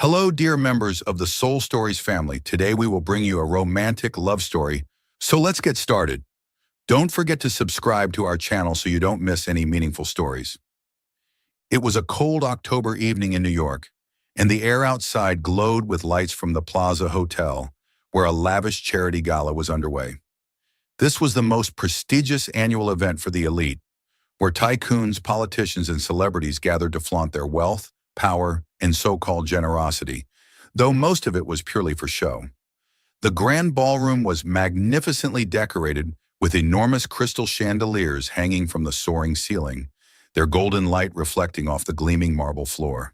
Hello, dear members of the Soul Stories family. Today we will bring you a romantic love story. So let's get started. Don't forget to subscribe to our channel so you don't miss any meaningful stories. It was a cold October evening in New York, and the air outside glowed with lights from the Plaza Hotel, where a lavish charity gala was underway. This was the most prestigious annual event for the elite, where tycoons, politicians, and celebrities gathered to flaunt their wealth, power, and so-called generosity, though most of it was purely for show. The grand ballroom was magnificently decorated with enormous crystal chandeliers hanging from the soaring ceiling, their golden light reflecting off the gleaming marble floor.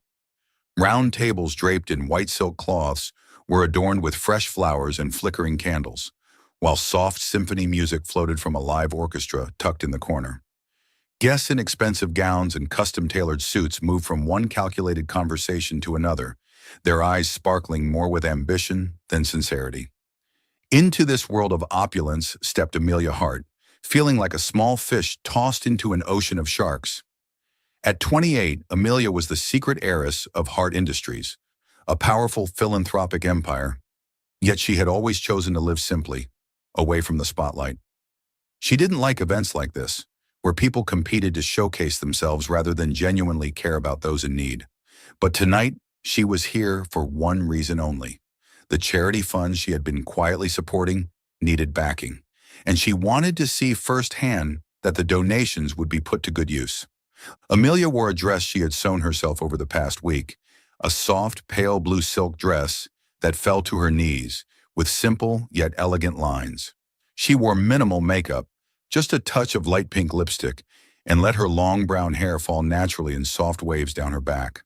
Round tables draped in white silk cloths were adorned with fresh flowers and flickering candles, while soft symphony music floated from a live orchestra tucked in the corner. Guests in expensive gowns and custom-tailored suits moved from one calculated conversation to another, their eyes sparkling more with ambition than sincerity. Into this world of opulence stepped Amelia Hart, feeling like a small fish tossed into an ocean of sharks. At 28, Amelia was the secret heiress of Hart Industries, a powerful philanthropic empire, yet she had always chosen to live simply, away from the spotlight. She didn't like events like this, where people competed to showcase themselves rather than genuinely care about those in need. But tonight, she was here for one reason only. The charity fund she had been quietly supporting needed backing, and she wanted to see firsthand that the donations would be put to good use. Amelia wore a dress she had sewn herself over the past week, a soft, pale blue silk dress that fell to her knees, with simple yet elegant lines. She wore minimal makeup, just a touch of light pink lipstick, and let her long brown hair fall naturally in soft waves down her back.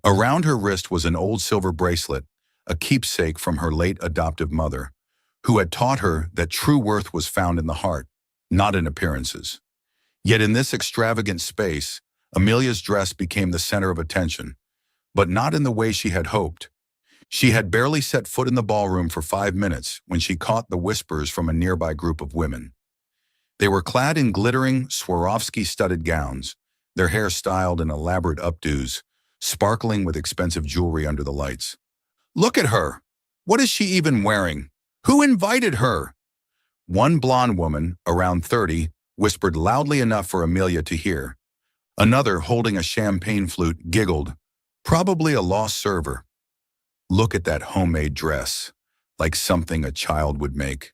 Around her wrist was an old silver bracelet, a keepsake from her late adoptive mother, who had taught her that true worth was found in the heart, not in appearances. Yet in this extravagant space, Amelia's dress became the center of attention, but not in the way she had hoped. She had barely set foot in the ballroom for 5 minutes when she caught the whispers from a nearby group of women. They were clad in glittering Swarovski-studded gowns, their hair styled in elaborate updos, sparkling with expensive jewelry under the lights. "Look at her! What is she even wearing? Who invited her?" One blonde woman, around 30, whispered loudly enough for Amelia to hear. Another, holding a champagne flute, giggled, "Probably a lost server. Look at that homemade dress, like something a child would make."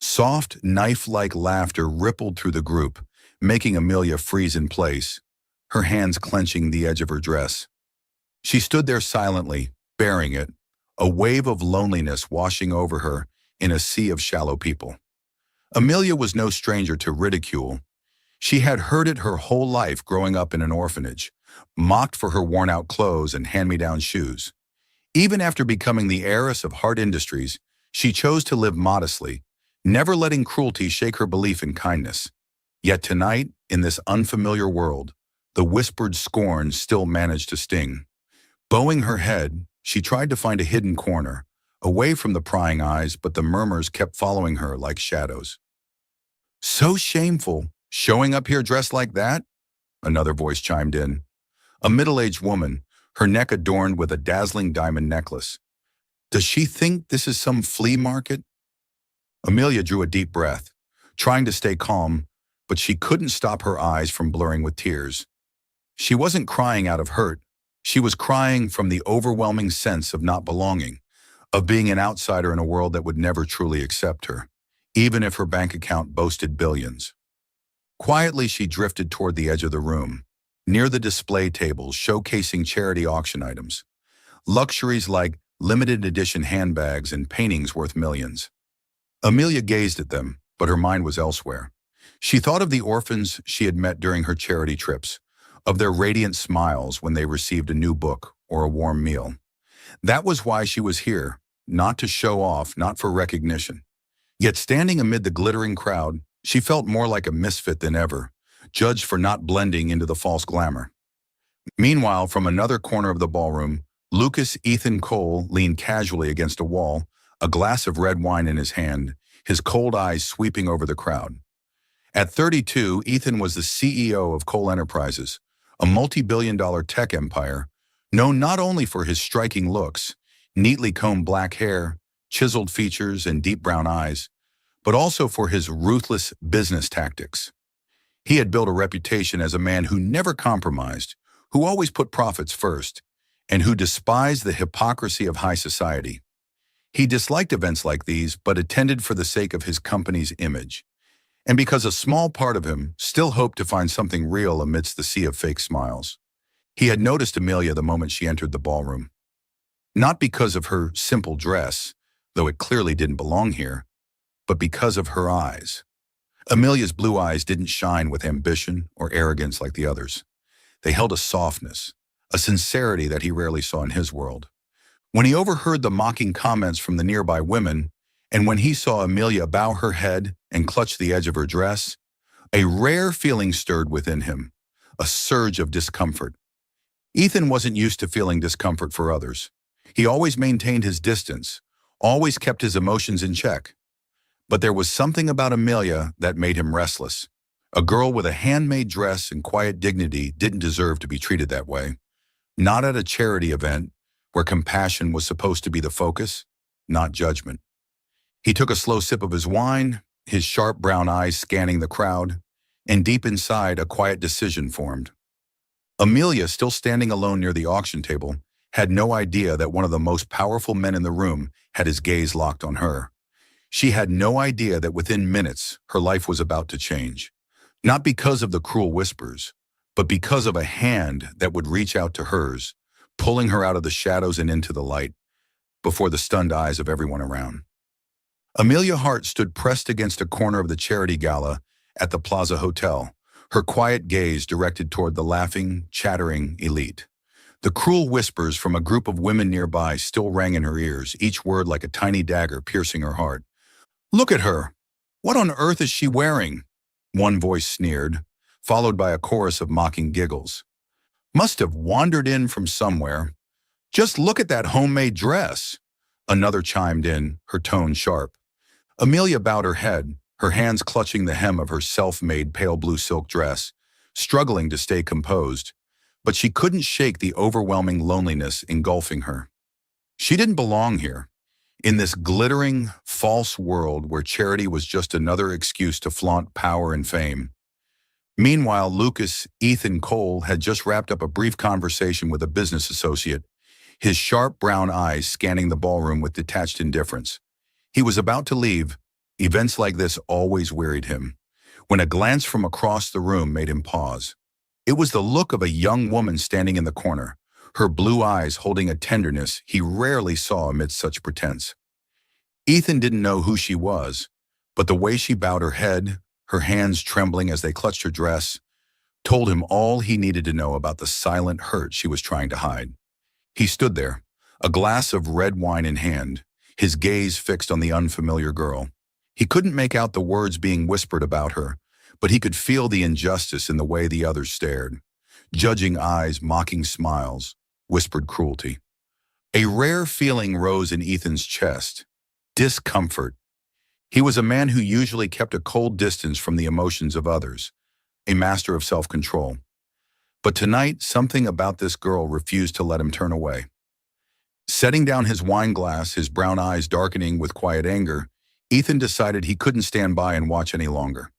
Soft, knife-like laughter rippled through the group, making Amelia freeze in place, her hands clenching the edge of her dress. She stood there silently, bearing it, a wave of loneliness washing over her in a sea of shallow people. Amelia was no stranger to ridicule. She had heard it her whole life growing up in an orphanage, mocked for her worn-out clothes and hand-me-down shoes. Even after becoming the heiress of Hart Industries, she chose to live modestly, never letting cruelty shake her belief in kindness. Yet tonight, in this unfamiliar world, the whispered scorn still managed to sting. Bowing her head, she tried to find a hidden corner, away from the prying eyes, but the murmurs kept following her like shadows. "So shameful, showing up here dressed like that?" another voice chimed in. A middle-aged woman, her neck adorned with a dazzling diamond necklace. "Does she think this is some flea market?" Amelia drew a deep breath, trying to stay calm, but she couldn't stop her eyes from blurring with tears. She wasn't crying out of hurt. She was crying from the overwhelming sense of not belonging, of being an outsider in a world that would never truly accept her, even if her bank account boasted billions. Quietly, she drifted toward the edge of the room, near the display tables showcasing charity auction items, luxuries like limited edition handbags and paintings worth millions. Amelia gazed at them, but her mind was elsewhere. She thought of the orphans she had met during her charity trips, of their radiant smiles when they received a new book or a warm meal. That was why she was here, not to show off, not for recognition. Yet standing amid the glittering crowd, she felt more like a misfit than ever, judged for not blending into the false glamour. Meanwhile, from another corner of the ballroom, Lucas Ethan Cole leaned casually against a wall, a glass of red wine in his hand, his cold eyes sweeping over the crowd. At 32, Ethan was the CEO of Cole Enterprises, a multi-billion-dollar tech empire, Known not only for his striking looks, neatly combed black hair, chiseled features, and deep brown eyes, but also for his ruthless business tactics. He had built a reputation as a man who never compromised, who always put profits first, and who despised the hypocrisy of high society. He disliked events like these, but attended for the sake of his company's image, and because a small part of him still hoped to find something real amidst the sea of fake smiles. He had noticed Amelia the moment she entered the ballroom. Not because of her simple dress, though it clearly didn't belong here, but because of her eyes. Amelia's blue eyes didn't shine with ambition or arrogance like the others. They held a softness, a sincerity that he rarely saw in his world. When he overheard the mocking comments from the nearby women, and when he saw Amelia bow her head and clutch the edge of her dress, a rare feeling stirred within him, a surge of discomfort. Ethan wasn't used to feeling discomfort for others. He always maintained his distance, always kept his emotions in check. But there was something about Amelia that made him restless. A girl with a handmade dress and quiet dignity didn't deserve to be treated that way. Not at a charity event, where compassion was supposed to be the focus, not judgment. He took a slow sip of his wine, his sharp brown eyes scanning the crowd, and deep inside a quiet decision formed. Amelia, still standing alone near the auction table, had no idea that one of the most powerful men in the room had his gaze locked on her. She had no idea that within minutes her life was about to change. Not because of the cruel whispers, but because of a hand that would reach out to hers, pulling her out of the shadows and into the light, before the stunned eyes of everyone around. Amelia Hart stood pressed against a corner of the charity gala at the Plaza Hotel, her quiet gaze directed toward the laughing, chattering elite. The cruel whispers from a group of women nearby still rang in her ears, each word like a tiny dagger piercing her heart. "Look at her! What on earth is she wearing?" One voice sneered, followed by a chorus of mocking giggles. "Must have wandered in from somewhere. Just look at that homemade dress." Another chimed in, her tone sharp. Amelia bowed her head, her hands clutching the hem of her self-made pale blue silk dress, struggling to stay composed. But she couldn't shake the overwhelming loneliness engulfing her. She didn't belong here, in this glittering, false world where charity was just another excuse to flaunt power and fame. Meanwhile, Lucas Ethan Cole had just wrapped up a brief conversation with a business associate, his sharp brown eyes scanning the ballroom with detached indifference. He was about to leave. Events like this always wearied him, when a glance from across the room made him pause. It was the look of a young woman standing in the corner, her blue eyes holding a tenderness he rarely saw amidst such pretense. Ethan didn't know who she was, but the way she bowed her head, her hands trembling as they clutched her dress, told him all he needed to know about the silent hurt she was trying to hide. He stood there, a glass of red wine in hand, his gaze fixed on the unfamiliar girl. He couldn't make out the words being whispered about her, but he could feel the injustice in the way the others stared. Judging eyes, mocking smiles, whispered cruelty. A rare feeling rose in Ethan's chest. Discomfort. He was a man who usually kept a cold distance from the emotions of others, a master of self-control. But tonight, something about this girl refused to let him turn away. Setting down his wine glass, his brown eyes darkening with quiet anger, Ethan decided he couldn't stand by and watch any longer.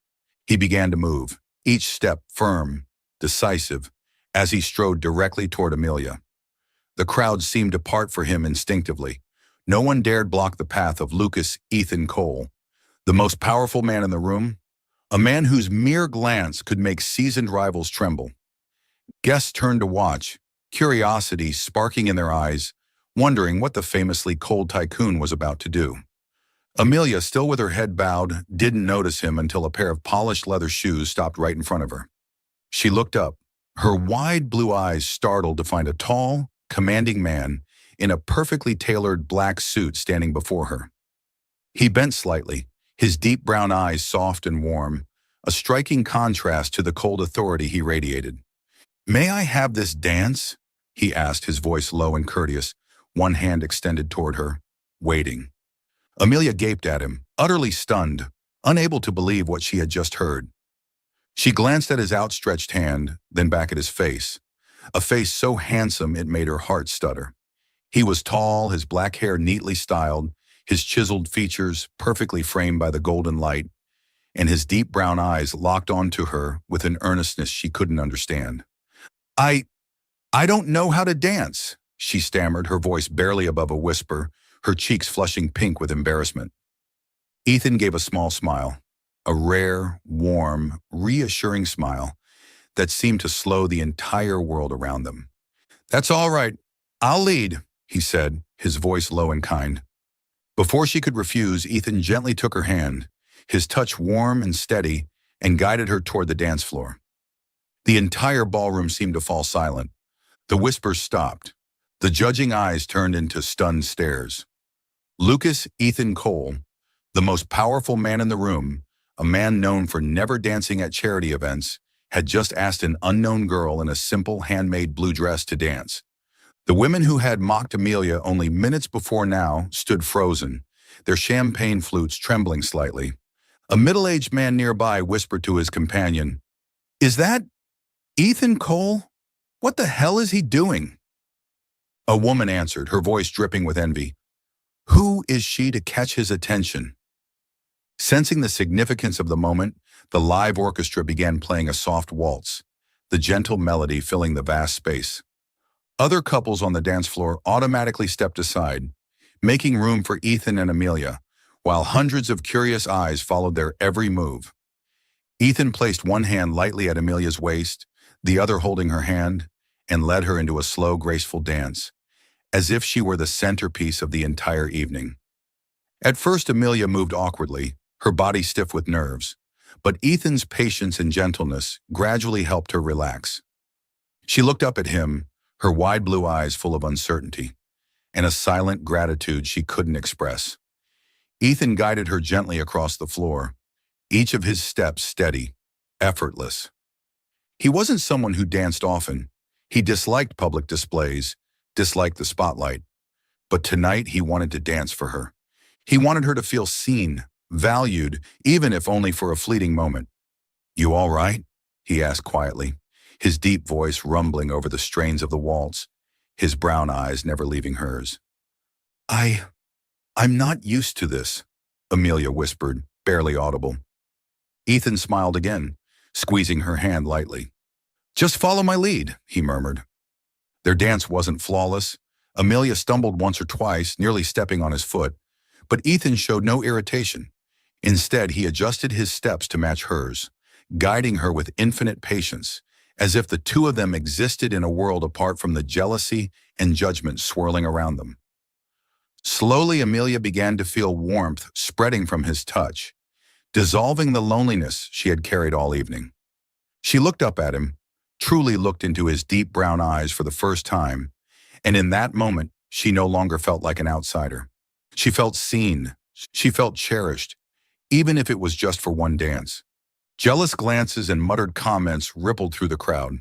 He began to move, each step firm, decisive, as he strode directly toward Amelia. The crowd seemed to part for him instinctively. No one dared block the path of Lucas Ethan Cole, the most powerful man in the room, a man whose mere glance could make seasoned rivals tremble. Guests turned to watch, curiosity sparking in their eyes, wondering what the famously cold tycoon was about to do. Amelia, still with her head bowed, didn't notice him until a pair of polished leather shoes stopped right in front of her. She looked up, her wide blue eyes startled to find a tall, commanding man in a perfectly tailored black suit standing before her. He bent slightly, his deep brown eyes soft and warm, a striking contrast to the cold authority he radiated. "May I have this dance?" he asked, his voice low and courteous, one hand extended toward her, waiting. Amelia gaped at him, utterly stunned, unable to believe what she had just heard. She glanced at his outstretched hand, then back at his face. a face so handsome it made her heart stutter. He was tall, his black hair neatly styled, his chiseled features perfectly framed by the golden light, and his deep brown eyes locked onto her with an earnestness she couldn't understand. I, I don't know how to dance, she stammered, her voice barely above a whisper, her cheeks flushing pink with embarrassment. Ethan gave a small smile, a rare, warm, reassuring smile that seemed to slow the entire world around them. That's all right. I'll lead, he said, his voice low and kind. Before she could refuse, Ethan gently took her hand, his touch warm and steady, and guided her toward the dance floor. The entire ballroom seemed to fall silent. The whispers stopped. The judging eyes turned into stunned stares. Lucas Ethan Cole, the most powerful man in the room, a man known for never dancing at charity events, had just asked an unknown girl in a simple handmade blue dress to dance. The women who had mocked Amelia only minutes before now stood frozen, their champagne flutes trembling slightly. A middle-aged man nearby whispered to his companion, "Is that Ethan Cole? What the hell is he doing?" A woman answered, her voice dripping with envy. "Who is she to catch his attention?" Sensing the significance of the moment, the live orchestra began playing a soft waltz, the gentle melody filling the vast space. Other couples on the dance floor automatically stepped aside, making room for Ethan and Amelia, while hundreds of curious eyes followed their every move. Ethan placed one hand lightly at Amelia's waist, the other holding her hand, and led her into a slow, graceful dance, as if she were the centerpiece of the entire evening. At first, Amelia moved awkwardly, her body stiff with nerves, but Ethan's patience and gentleness gradually helped her relax. She looked up at him, her wide blue eyes full of uncertainty, and a silent gratitude she couldn't express. Ethan guided her gently across the floor, each of his steps steady, effortless. He wasn't someone who danced often. He disliked public displays, disliked the spotlight. But tonight he wanted to dance for her. He wanted her to feel seen, valued, even if only for a fleeting moment. "You all right?" he asked quietly, his deep voice rumbling over the strains of the waltz, his brown eyes never leaving hers. I'm not used to this," Amelia whispered, barely audible. Ethan smiled again, squeezing her hand lightly. "Just follow my lead," he murmured. Their dance wasn't flawless. Amelia stumbled once or twice, nearly stepping on his foot, but Ethan showed no irritation. Instead, he adjusted his steps to match hers, guiding her with infinite patience, as if the two of them existed in a world apart from the jealousy and judgment swirling around them. Slowly, Amelia began to feel warmth spreading from his touch, dissolving the loneliness she had carried all evening. She looked up at him, truly looked into his deep brown eyes for the first time, and in that moment, she no longer felt like an outsider. She felt seen, she felt cherished, even if it was just for one dance. Jealous glances and muttered comments rippled through the crowd.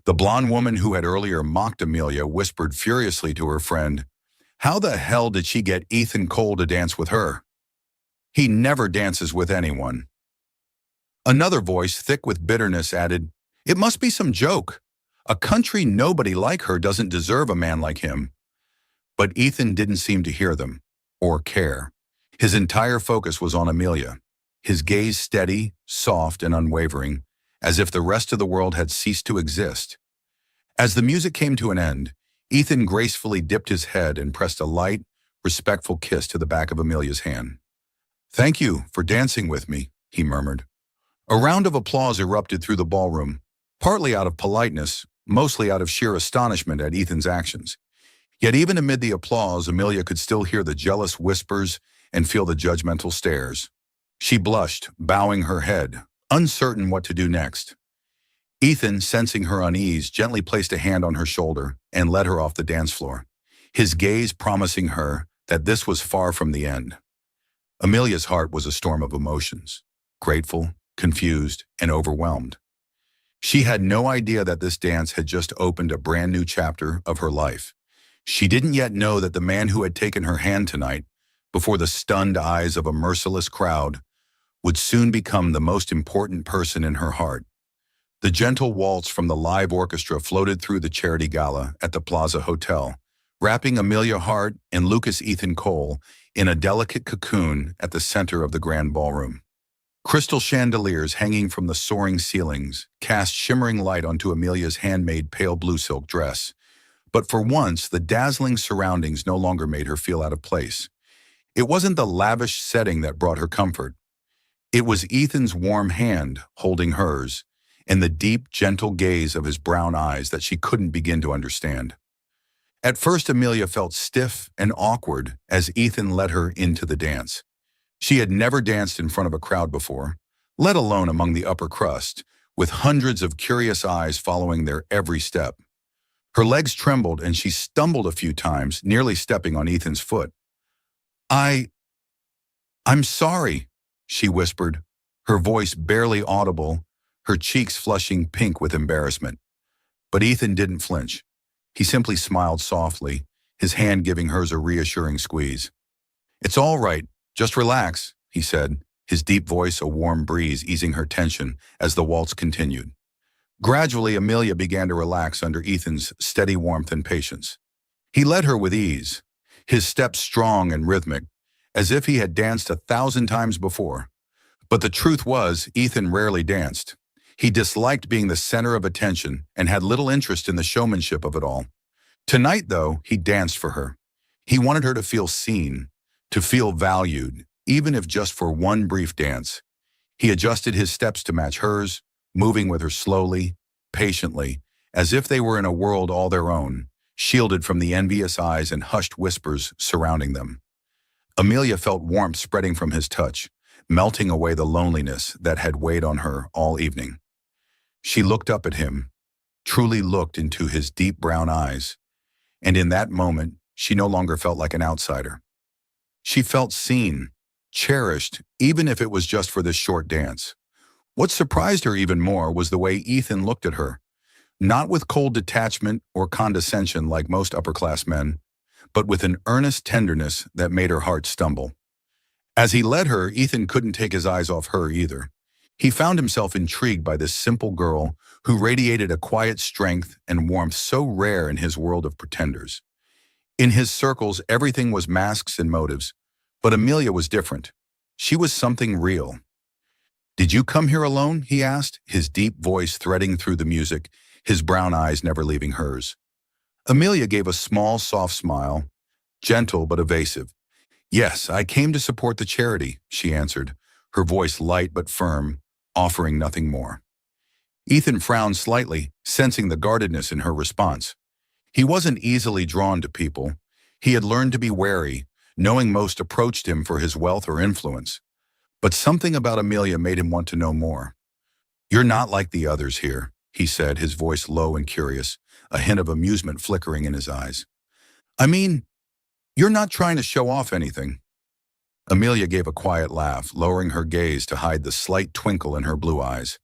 The blonde woman who had earlier mocked Amelia whispered furiously to her friend, "How the hell did she get Ethan Cole to dance with her? He never dances with anyone." Another voice, thick with bitterness, added, "It must be some joke. A country nobody like her doesn't deserve a man like him." But Ethan didn't seem to hear them, or care. His entire focus was on Amelia, his gaze steady, soft, and unwavering, as if the rest of the world had ceased to exist. As the music came to an end, Ethan gracefully dipped his head and pressed a light, respectful kiss to the back of Amelia's hand. "Thank you for dancing with me," he murmured. A round of applause erupted through the ballroom, partly out of politeness, mostly out of sheer astonishment at Ethan's actions. Yet even amid the applause, Amelia could still hear the jealous whispers and feel the judgmental stares. She blushed, bowing her head, uncertain what to do next. Ethan, sensing her unease, gently placed a hand on her shoulder and led her off the dance floor, his gaze promising her that this was far from the end. Amelia's heart was a storm of emotions, grateful, confused, and overwhelmed. She had no idea that this dance had just opened a brand new chapter of her life. She didn't yet know that the man who had taken her hand tonight, before the stunned eyes of a merciless crowd, would soon become the most important person in her heart. The gentle waltz from the live orchestra floated through the charity gala at the Plaza Hotel, wrapping Amelia Hart and Lucas Ethan Cole in a delicate cocoon at the center of the grand ballroom. Crystal chandeliers hanging from the soaring ceilings cast shimmering light onto Amelia's handmade pale blue silk dress. But for once, the dazzling surroundings no longer made her feel out of place. It wasn't the lavish setting that brought her comfort. It was Ethan's warm hand holding hers, and the deep, gentle gaze of his brown eyes that she couldn't begin to understand. At first, Amelia felt stiff and awkward as Ethan led her into the dance. She had never danced in front of a crowd before, let alone among the upper crust, with hundreds of curious eyes following their every step. Her legs trembled and she stumbled a few times, nearly stepping on Ethan's foot. I'm sorry," she whispered, her voice barely audible, her cheeks flushing pink with embarrassment. But Ethan didn't flinch. He simply smiled softly, his hand giving hers a reassuring squeeze. "It's all right, just relax," he said, his deep voice a warm breeze easing her tension as the waltz continued. Gradually, Amelia began to relax under Ethan's steady warmth and patience. He led her with ease, his steps strong and rhythmic, as if he had danced 1,000 times before. But the truth was, Ethan rarely danced. He disliked being the center of attention and had little interest in the showmanship of it all. Tonight, though, he danced for her. He wanted her to feel seen, to feel valued, even if just for one brief dance. He adjusted his steps to match hers, moving with her slowly, patiently, as if they were in a world all their own, shielded from the envious eyes and hushed whispers surrounding them. Amelia felt warmth spreading from his touch, melting away the loneliness that had weighed on her all evening. She looked up at him, truly looked into his deep brown eyes, and in that moment, she no longer felt like an outsider. She felt seen, cherished, even if it was just for this short dance. What surprised her even more was the way Ethan looked at her, not with cold detachment or condescension like most upper-class men, but with an earnest tenderness that made her heart stumble. As he led her, Ethan couldn't take his eyes off her either. He found himself intrigued by this simple girl who radiated a quiet strength and warmth so rare in his world of pretenders. In his circles, everything was masks and motives, but Amelia was different. She was something real. "Did you come here alone?" he asked, his deep voice threading through the music, his brown eyes never leaving hers. Amelia gave a small, soft smile, gentle but evasive. "Yes, I came to support the charity," she answered, her voice light but firm, offering nothing more. Ethan frowned slightly, sensing the guardedness in her response. He wasn't easily drawn to people. He had learned to be wary, knowing most approached him for his wealth or influence. But something about Amelia made him want to know more. "You're not like the others here," he said, his voice low and curious, a hint of amusement flickering in his eyes. "I mean, you're not trying to show off anything." Amelia gave a quiet laugh, lowering her gaze to hide the slight twinkle in her blue eyes.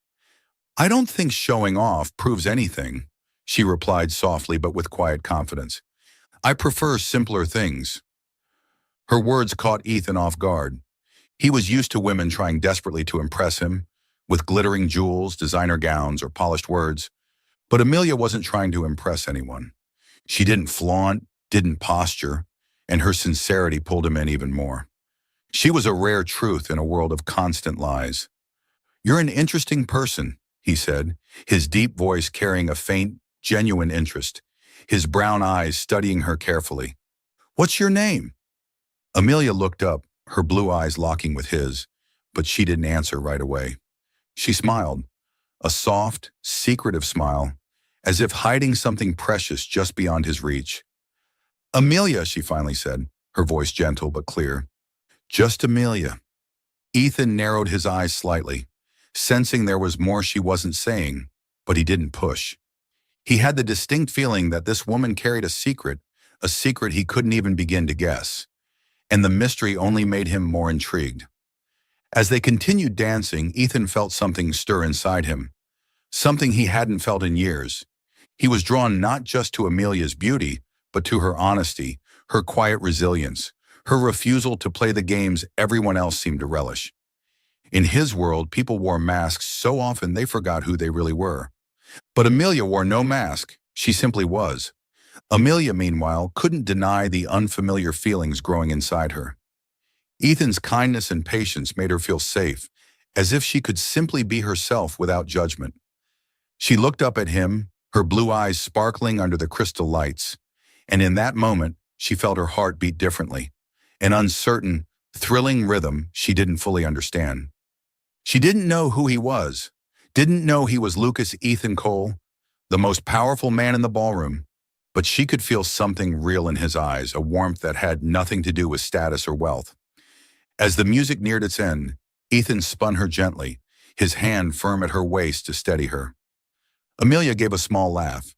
"I don't think showing off proves anything," she replied softly but with quiet confidence. "I prefer simpler things." Her words caught Ethan off guard. He was used to women trying desperately to impress him, with glittering jewels, designer gowns, or polished words. But Amelia wasn't trying to impress anyone. She didn't flaunt, didn't posture, and her sincerity pulled him in even more. She was a rare truth in a world of constant lies. "You're an interesting person," he said, his deep voice carrying a faint, genuine interest, his brown eyes studying her carefully. "What's your name?" Amelia looked up, her blue eyes locking with his, but she didn't answer right away. She smiled, a soft, secretive smile, as if hiding something precious just beyond his reach. "Amelia," she finally said, her voice gentle but clear. "Just Amelia." Ethan narrowed his eyes slightly, sensing there was more she wasn't saying, but he didn't push. He had the distinct feeling that this woman carried a secret he couldn't even begin to guess, and the mystery only made him more intrigued. As they continued dancing, Ethan felt something stir inside him, something he hadn't felt in years. He was drawn not just to Amelia's beauty, but to her honesty, her quiet resilience, her refusal to play the games everyone else seemed to relish. In his world, people wore masks so often they forgot who they really were. But Amelia wore no mask. She simply was. Amelia, meanwhile, couldn't deny the unfamiliar feelings growing inside her. Ethan's kindness and patience made her feel safe, as if she could simply be herself without judgment. She looked up at him, her blue eyes sparkling under the crystal lights, and in that moment, she felt her heart beat differently, an uncertain, thrilling rhythm she didn't fully understand. She didn't know who he was, didn't know he was Lucas Ethan Cole, the most powerful man in the ballroom, but she could feel something real in his eyes, a warmth that had nothing to do with status or wealth. As the music neared its end, Ethan spun her gently, his hand firm at her waist to steady her. Amelia gave a small laugh,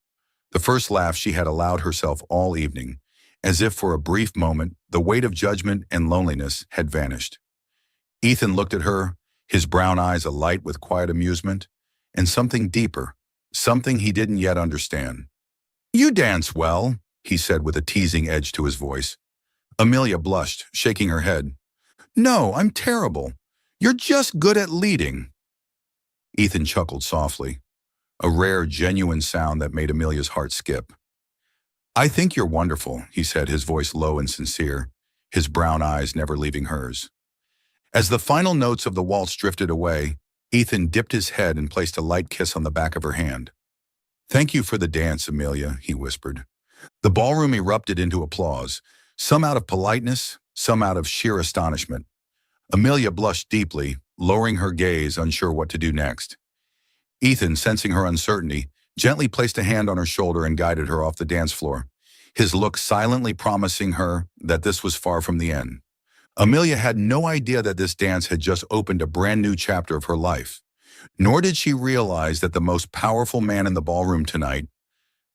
the first laugh she had allowed herself all evening, as if for a brief moment the weight of judgment and loneliness had vanished. Ethan looked at her, his brown eyes alight with quiet amusement, and something deeper, something he didn't yet understand. "You dance well," he said with a teasing edge to his voice. Amelia blushed, shaking her head. "No, I'm terrible. You're just good at leading." Ethan chuckled softly, a rare, genuine sound that made Amelia's heart skip. "I think you're wonderful," he said, his voice low and sincere, his brown eyes never leaving hers. As the final notes of the waltz drifted away, Ethan dipped his head and placed a light kiss on the back of her hand. "Thank you for the dance, Amelia," he whispered. The ballroom erupted into applause, some out of politeness, some out of sheer astonishment. Amelia blushed deeply, lowering her gaze, unsure what to do next. Ethan, sensing her uncertainty, gently placed a hand on her shoulder and guided her off the dance floor, his look silently promising her that this was far from the end. Amelia had no idea that this dance had just opened a brand new chapter of her life, nor did she realize that the most powerful man in the ballroom tonight,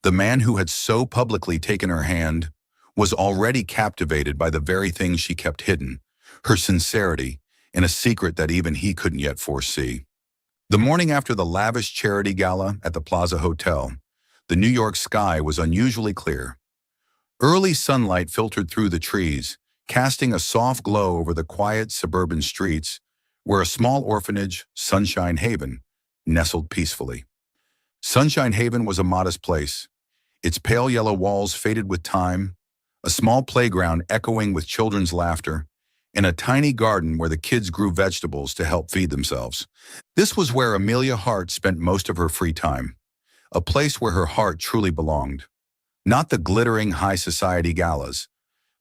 the man who had so publicly taken her hand, was already captivated by the very things she kept hidden, her sincerity, and a secret that even he couldn't yet foresee. The morning after the lavish charity gala at the Plaza Hotel, the New York sky was unusually clear. Early sunlight filtered through the trees, casting a soft glow over the quiet suburban streets where a small orphanage, Sunshine Haven, nestled peacefully. Sunshine Haven was a modest place, its pale yellow walls faded with time, a small playground echoing with children's laughter, and a tiny garden where the kids grew vegetables to help feed themselves. This was where Amelia Hart spent most of her free time, a place where her heart truly belonged. Not the glittering high society galas,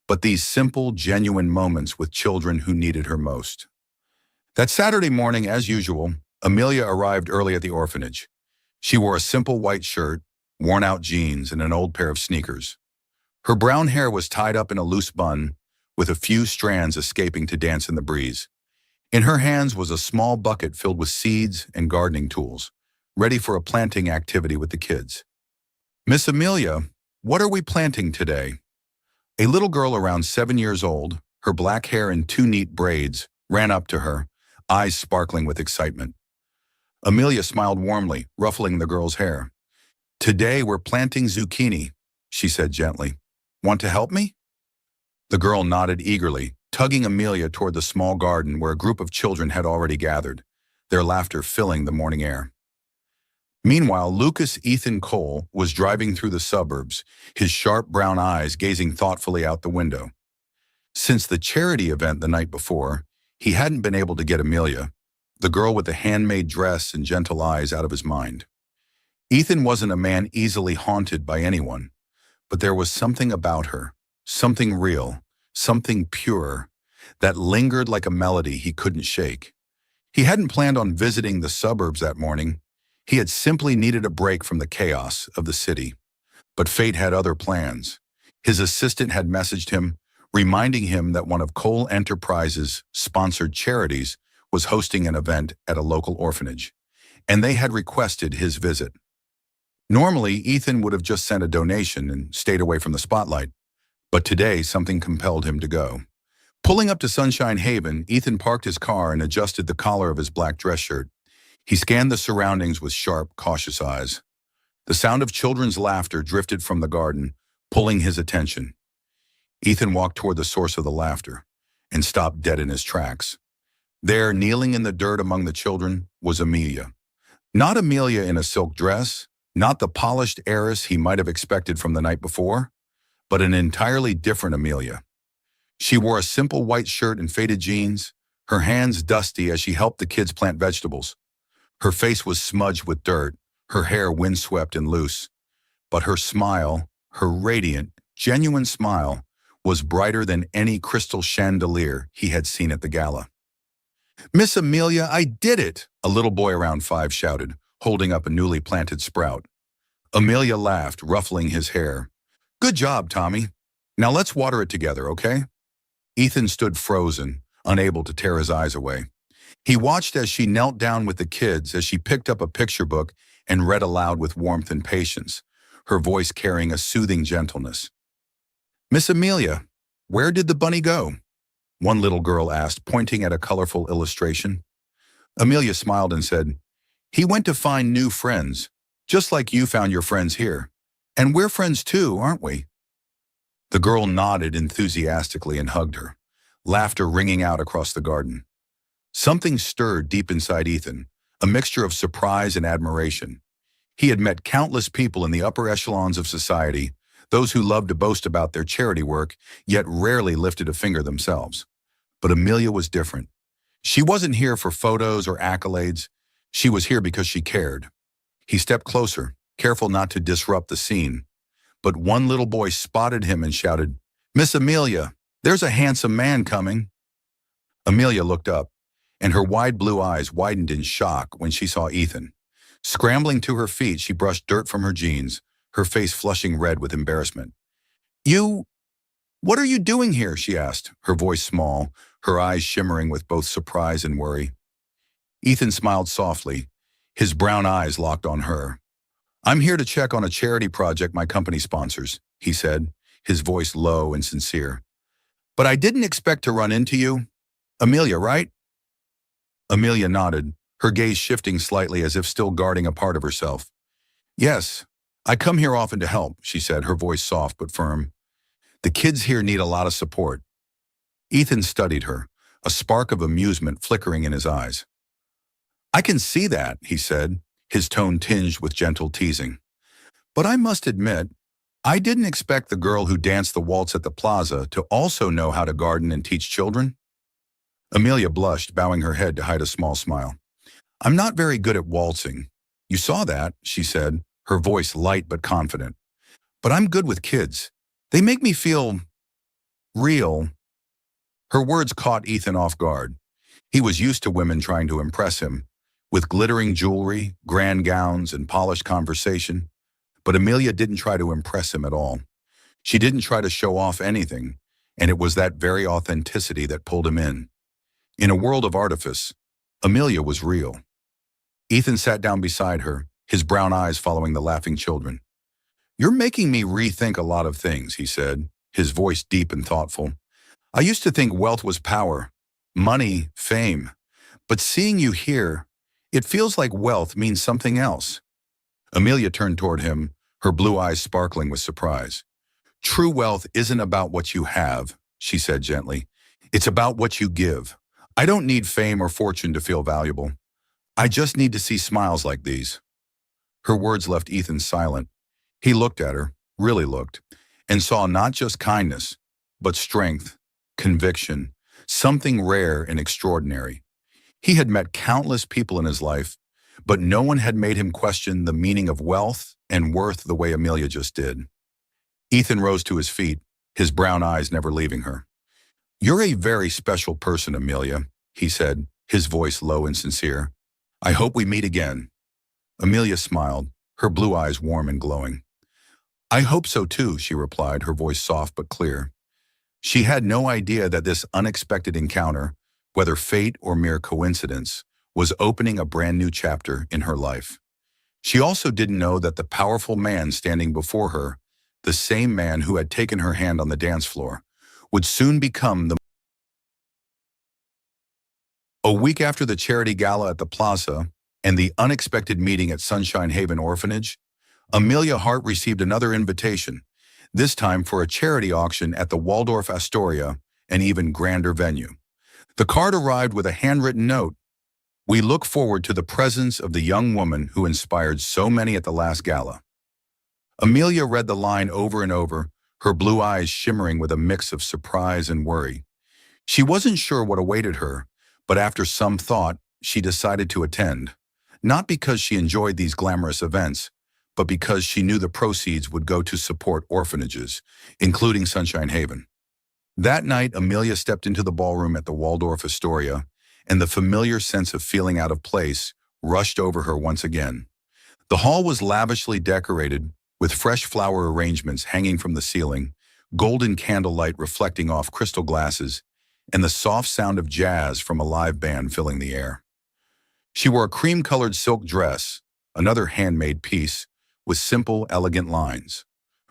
but these simple, genuine moments with children who needed her most. That Saturday morning, as usual, Amelia arrived early at the orphanage. She wore a simple white shirt, worn-out jeans, and an old pair of sneakers. Her brown hair was tied up in a loose bun, with a few strands escaping to dance in the breeze. In her hands was a small bucket filled with seeds and gardening tools, ready for a planting activity with the kids. "Miss Amelia, what are we planting today?" A little girl around 7 years old, her black hair in two neat braids, ran up to her, eyes sparkling with excitement. Amelia smiled warmly, ruffling the girl's hair. "Today we're planting zucchini," she said gently. "Want to help me?" The girl nodded eagerly, tugging Amelia toward the small garden where a group of children had already gathered, their laughter filling the morning air. Meanwhile, Lucas Ethan Cole was driving through the suburbs, his sharp brown eyes gazing thoughtfully out the window. Since the charity event the night before, he hadn't been able to get Amelia, the girl with the handmade dress and gentle eyes, out of his mind. Ethan wasn't a man easily haunted by anyone, but there was something about her, something real, something pure, that lingered like a melody he couldn't shake. He hadn't planned on visiting the suburbs that morning. He had simply needed a break from the chaos of the city. But fate had other plans. His assistant had messaged him, reminding him that one of Cole Enterprises' sponsored charities was hosting an event at a local orphanage, and they had requested his visit. Normally, Ethan would have just sent a donation and stayed away from the spotlight, but today something compelled him to go. Pulling up to Sunshine Haven, Ethan parked his car and adjusted the collar of his black dress shirt. He scanned the surroundings with sharp, cautious eyes. The sound of children's laughter drifted from the garden, pulling his attention. Ethan walked toward the source of the laughter and stopped dead in his tracks. There, kneeling in the dirt among the children, was Amelia. Not Amelia in a silk dress, not the polished heiress he might have expected from the night before, but an entirely different Amelia. She wore a simple white shirt and faded jeans, her hands dusty as she helped the kids plant vegetables. Her face was smudged with dirt, her hair windswept and loose, but her smile, her radiant, genuine smile, was brighter than any crystal chandelier he had seen at the gala. "Miss Amelia, I did it!" a little boy around 5 shouted, holding up a newly planted sprout. Amelia laughed, ruffling his hair. "Good job, Tommy. Now let's water it together, okay?" Ethan stood frozen, unable to tear his eyes away. He watched as she knelt down with the kids, as she picked up a picture book and read aloud with warmth and patience, her voice carrying a soothing gentleness. "Miss Amelia, where did the bunny go?" one little girl asked, pointing at a colorful illustration. Amelia smiled and said, "He went to find new friends, just like you found your friends here. And we're friends too, aren't we?" The girl nodded enthusiastically and hugged her, laughter ringing out across the garden. Something stirred deep inside Ethan, a mixture of surprise and admiration. He had met countless people in the upper echelons of society, those who loved to boast about their charity work, yet rarely lifted a finger themselves. But Amelia was different. She wasn't here for photos or accolades. She was here because she cared. He stepped closer, careful not to disrupt the scene. But one little boy spotted him and shouted, "Miss Amelia, there's a handsome man coming." Amelia looked up, and her wide blue eyes widened in shock when she saw Ethan. Scrambling to her feet, she brushed dirt from her jeans, her face flushing red with embarrassment. What are you doing here?" she asked, her voice small, her eyes shimmering with both surprise and worry. Ethan smiled softly, his brown eyes locked on her. "I'm here to check on a charity project my company sponsors," he said, his voice low and sincere. "But I didn't expect to run into you. Amelia, right?" Amelia nodded, her gaze shifting slightly as if still guarding a part of herself. "Yes, I come here often to help," she said, her voice soft but firm. "The kids here need a lot of support." Ethan studied her, a spark of amusement flickering in his eyes. "I can see that," he said, his tone tinged with gentle teasing. "But I must admit, I didn't expect the girl who danced the waltz at the plaza to also know how to garden and teach children." Amelia blushed, bowing her head to hide a small smile. "I'm not very good at waltzing. You saw that," she said, her voice light but confident. "But I'm good with kids. They make me feel real." Her words caught Ethan off guard. He was used to women trying to impress him, with glittering jewelry, grand gowns, and polished conversation. But Amelia didn't try to impress him at all. She didn't try to show off anything, and it was that very authenticity that pulled him in. In a world of artifice, Amelia was real. Ethan sat down beside her, his brown eyes following the laughing children. "You're making me rethink a lot of things," he said, his voice deep and thoughtful. "I used to think wealth was power, money, fame. But seeing you here, it feels like wealth means something else." Amelia turned toward him, her blue eyes sparkling with surprise. "True wealth isn't about what you have," she said gently. "It's about what you give. I don't need fame or fortune to feel valuable. I just need to see smiles like these." Her words left Ethan silent. He looked at her, really looked, and saw not just kindness, but strength, conviction, something rare and extraordinary. He had met countless people in his life, but no one had made him question the meaning of wealth and worth the way Amelia just did. Ethan rose to his feet, his brown eyes never leaving her. "You're a very special person, Amelia," he said, his voice low and sincere. "I hope we meet again." Amelia smiled, her blue eyes warm and glowing. "I hope so too," she replied, her voice soft but clear. She had no idea that this unexpected encounter, whether fate or mere coincidence, was opening a brand new chapter in her life. She also didn't know that the powerful man standing before her, the same man who had taken her hand on the dance floor, would soon become the... A week after the charity gala at the plaza and the unexpected meeting at Sunshine Haven Orphanage, Amelia Hart received another invitation, this time for a charity auction at the Waldorf Astoria, an even grander venue. The card arrived with a handwritten note. We look forward to the presence of the young woman who inspired so many at the last gala. Amelia read the line over and over, her blue eyes shimmering with a mix of surprise and worry. She wasn't sure what awaited her, but after some thought, she decided to attend. Not because she enjoyed these glamorous events, but because she knew the proceeds would go to support orphanages, including Sunshine Haven. That night, Amelia stepped into the ballroom at the Waldorf Astoria, and the familiar sense of feeling out of place rushed over her once again. The hall was lavishly decorated, with fresh flower arrangements hanging from the ceiling, golden candlelight reflecting off crystal glasses, and the soft sound of jazz from a live band filling the air. She wore a cream-colored silk dress, another handmade piece, with simple, elegant lines.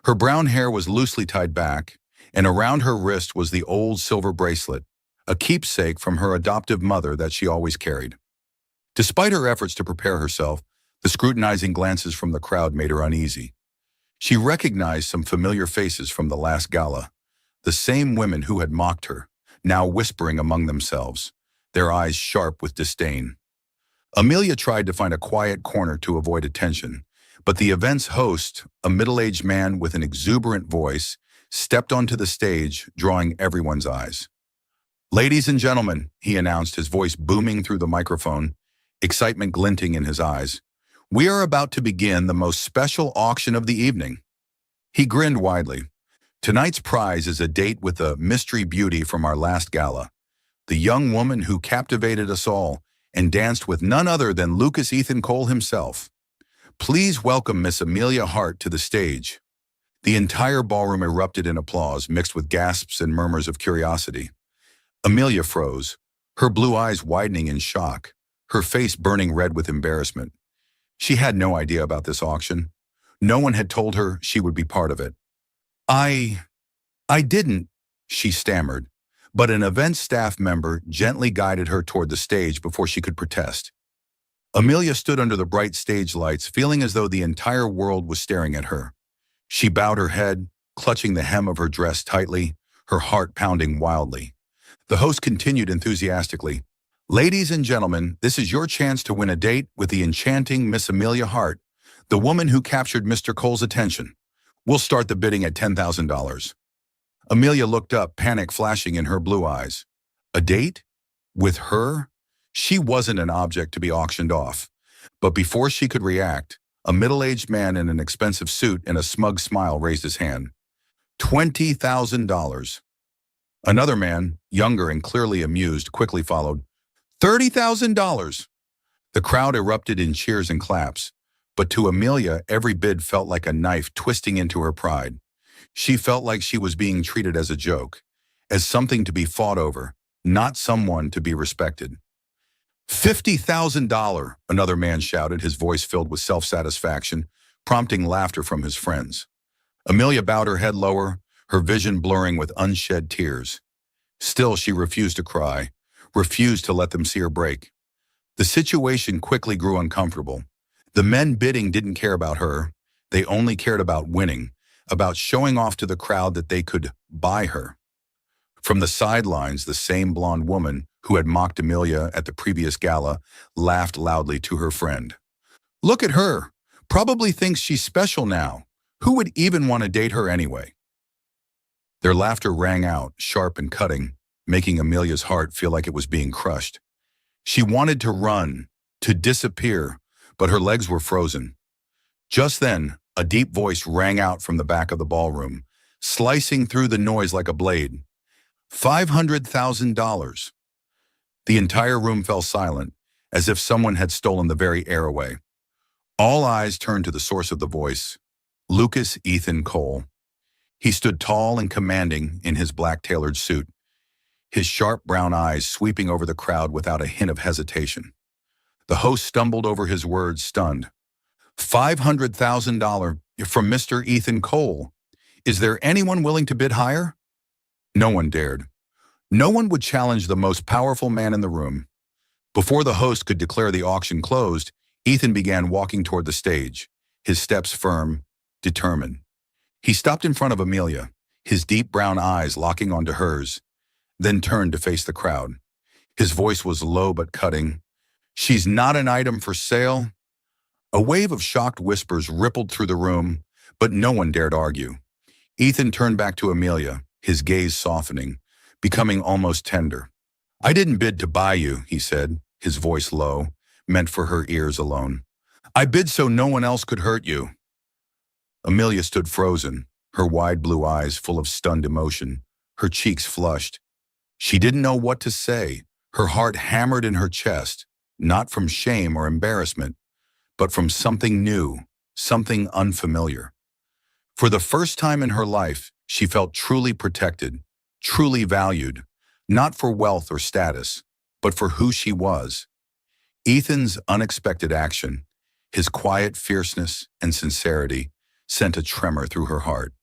Her brown hair was loosely tied back, and around her wrist was the old silver bracelet, a keepsake from her adoptive mother that she always carried. Despite her efforts to prepare herself, the scrutinizing glances from the crowd made her uneasy. She recognized some familiar faces from the last gala, the same women who had mocked her, now whispering among themselves, their eyes sharp with disdain. Amelia tried to find a quiet corner to avoid attention, but the event's host, a middle-aged man with an exuberant voice, stepped onto the stage, drawing everyone's eyes. "Ladies and gentlemen," he announced, his voice booming through the microphone, excitement glinting in his eyes, "we are about to begin the most special auction of the evening." He grinned widely. "Tonight's prize is a date with a mystery beauty from our last gala, the young woman who captivated us all and danced with none other than Lucas Ethan Cole himself. Please welcome Miss Amelia Hart to the stage." The entire ballroom erupted in applause, mixed with gasps and murmurs of curiosity. Amelia froze, her blue eyes widening in shock, her face burning red with embarrassment. She had no idea about this auction. No one had told her she would be part of it. I didn't," she stammered, but an event staff member gently guided her toward the stage before she could protest. Amelia stood under the bright stage lights, feeling as though the entire world was staring at her. She bowed her head, clutching the hem of her dress tightly, her heart pounding wildly. The host continued enthusiastically, "Ladies and gentlemen, this is your chance to win a date with the enchanting Miss Amelia Hart, the woman who captured Mr. Cole's attention. We'll start the bidding at $10,000. Amelia looked up, panic flashing in her blue eyes. A date? With her? She wasn't an object to be auctioned off. But before she could react, a middle-aged man in an expensive suit and a smug smile raised his hand. $20,000. Another man, younger and clearly amused, quickly followed. $30,000. The crowd erupted in cheers and claps, but to Amelia, every bid felt like a knife twisting into her pride. She felt like she was being treated as a joke, as something to be fought over, not someone to be respected. $50,000, another man shouted, his voice filled with self-satisfaction, prompting laughter from his friends. Amelia bowed her head lower, her vision blurring with unshed tears. Still, she refused to cry, refused to let them see her break. The situation quickly grew uncomfortable. The men bidding didn't care about her. They only cared about winning, about showing off to the crowd that they could buy her. From the sidelines, the same blonde woman who had mocked Amelia at the previous gala laughed loudly to her friend. "Look at her. Probably thinks she's special now. Who would even want to date her anyway?" Their laughter rang out, sharp and cutting, making Amelia's heart feel like it was being crushed. She wanted to run, to disappear, but her legs were frozen. Just then, a deep voice rang out from the back of the ballroom, slicing through the noise like a blade. $500,000. The entire room fell silent, as if someone had stolen the very air away. All eyes turned to the source of the voice, Lucas Ethan Cole. He stood tall and commanding in his black tailored suit, his sharp brown eyes sweeping over the crowd without a hint of hesitation. The host stumbled over his words, stunned. $500,000 from Mr. Ethan Cole. Is there anyone willing to bid higher? No one dared. No one would challenge the most powerful man in the room. Before the host could declare the auction closed, Ethan began walking toward the stage, his steps firm, determined. He stopped in front of Amelia, his deep brown eyes locking onto hers, then turned to face the crowd. His voice was low but cutting. "She's not an item for sale." A wave of shocked whispers rippled through the room, but no one dared argue. Ethan turned back to Amelia, his gaze softening, becoming almost tender. "I didn't bid to buy you," he said, his voice low, meant for her ears alone. "I bid so no one else could hurt you." Amelia stood frozen, her wide blue eyes full of stunned emotion, her cheeks flushed. She didn't know what to say, her heart hammered in her chest, not from shame or embarrassment, but from something new, something unfamiliar. For the first time in her life, she felt truly protected, truly valued, not for wealth or status, but for who she was. Ethan's unexpected action, his quiet fierceness and sincerity, sent a tremor through her heart.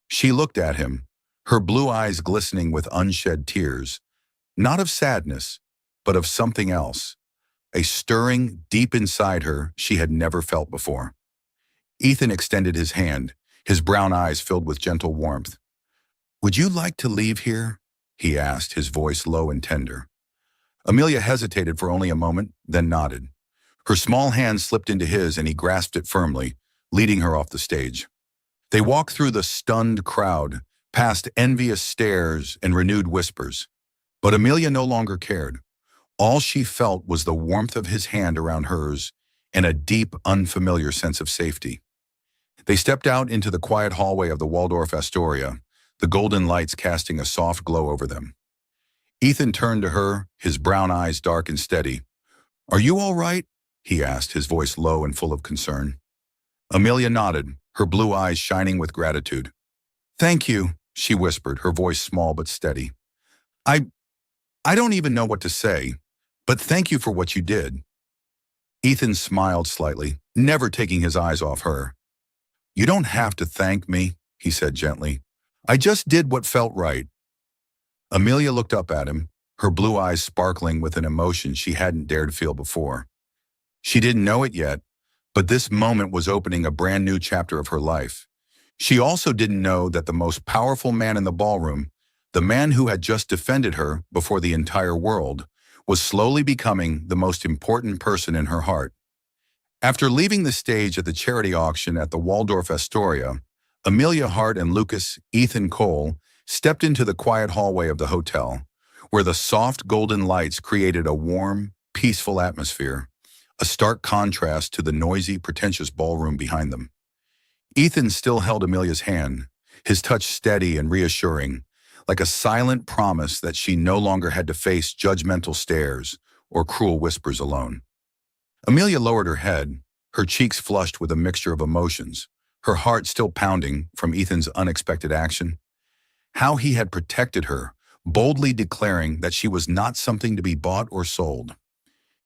She looked at him, her blue eyes glistening with unshed tears, not of sadness, but of something else, a stirring deep inside her she had never felt before. Ethan extended his hand, his brown eyes filled with gentle warmth. "Would you like to leave here?" he asked, his voice low and tender. Amelia hesitated for only a moment, then nodded. Her small hand slipped into his and he grasped it firmly, leading her off the stage. They walked through the stunned crowd, past envious stares and renewed whispers. But Amelia no longer cared. All she felt was the warmth of his hand around hers and a deep, unfamiliar sense of safety. They stepped out into the quiet hallway of the Waldorf Astoria, the golden lights casting a soft glow over them. Ethan turned to her, his brown eyes dark and steady. "Are you all right?" he asked, his voice low and full of concern. Amelia nodded, her blue eyes shining with gratitude. "Thank you," she whispered, her voice small but steady. I don't even know what to say, but thank you for what you did." Ethan smiled slightly, never taking his eyes off her. "You don't have to thank me," he said gently. "I just did what felt right." Amelia looked up at him, her blue eyes sparkling with an emotion she hadn't dared feel before. She didn't know it yet, but this moment was opening a brand new chapter of her life. She also didn't know that the most powerful man in the ballroom, the man who had just defended her before the entire world, was slowly becoming the most important person in her heart. After leaving the stage at the charity auction at the Waldorf Astoria, Amelia Hart and Lucas Ethan Cole stepped into the quiet hallway of the hotel, where the soft golden lights created a warm, peaceful atmosphere, a stark contrast to the noisy, pretentious ballroom behind them. Ethan still held Amelia's hand, his touch steady and reassuring, like a silent promise that she no longer had to face judgmental stares or cruel whispers alone. Amelia lowered her head, her cheeks flushed with a mixture of emotions, her heart still pounding from Ethan's unexpected action. How he had protected her, boldly declaring that she was not something to be bought or sold.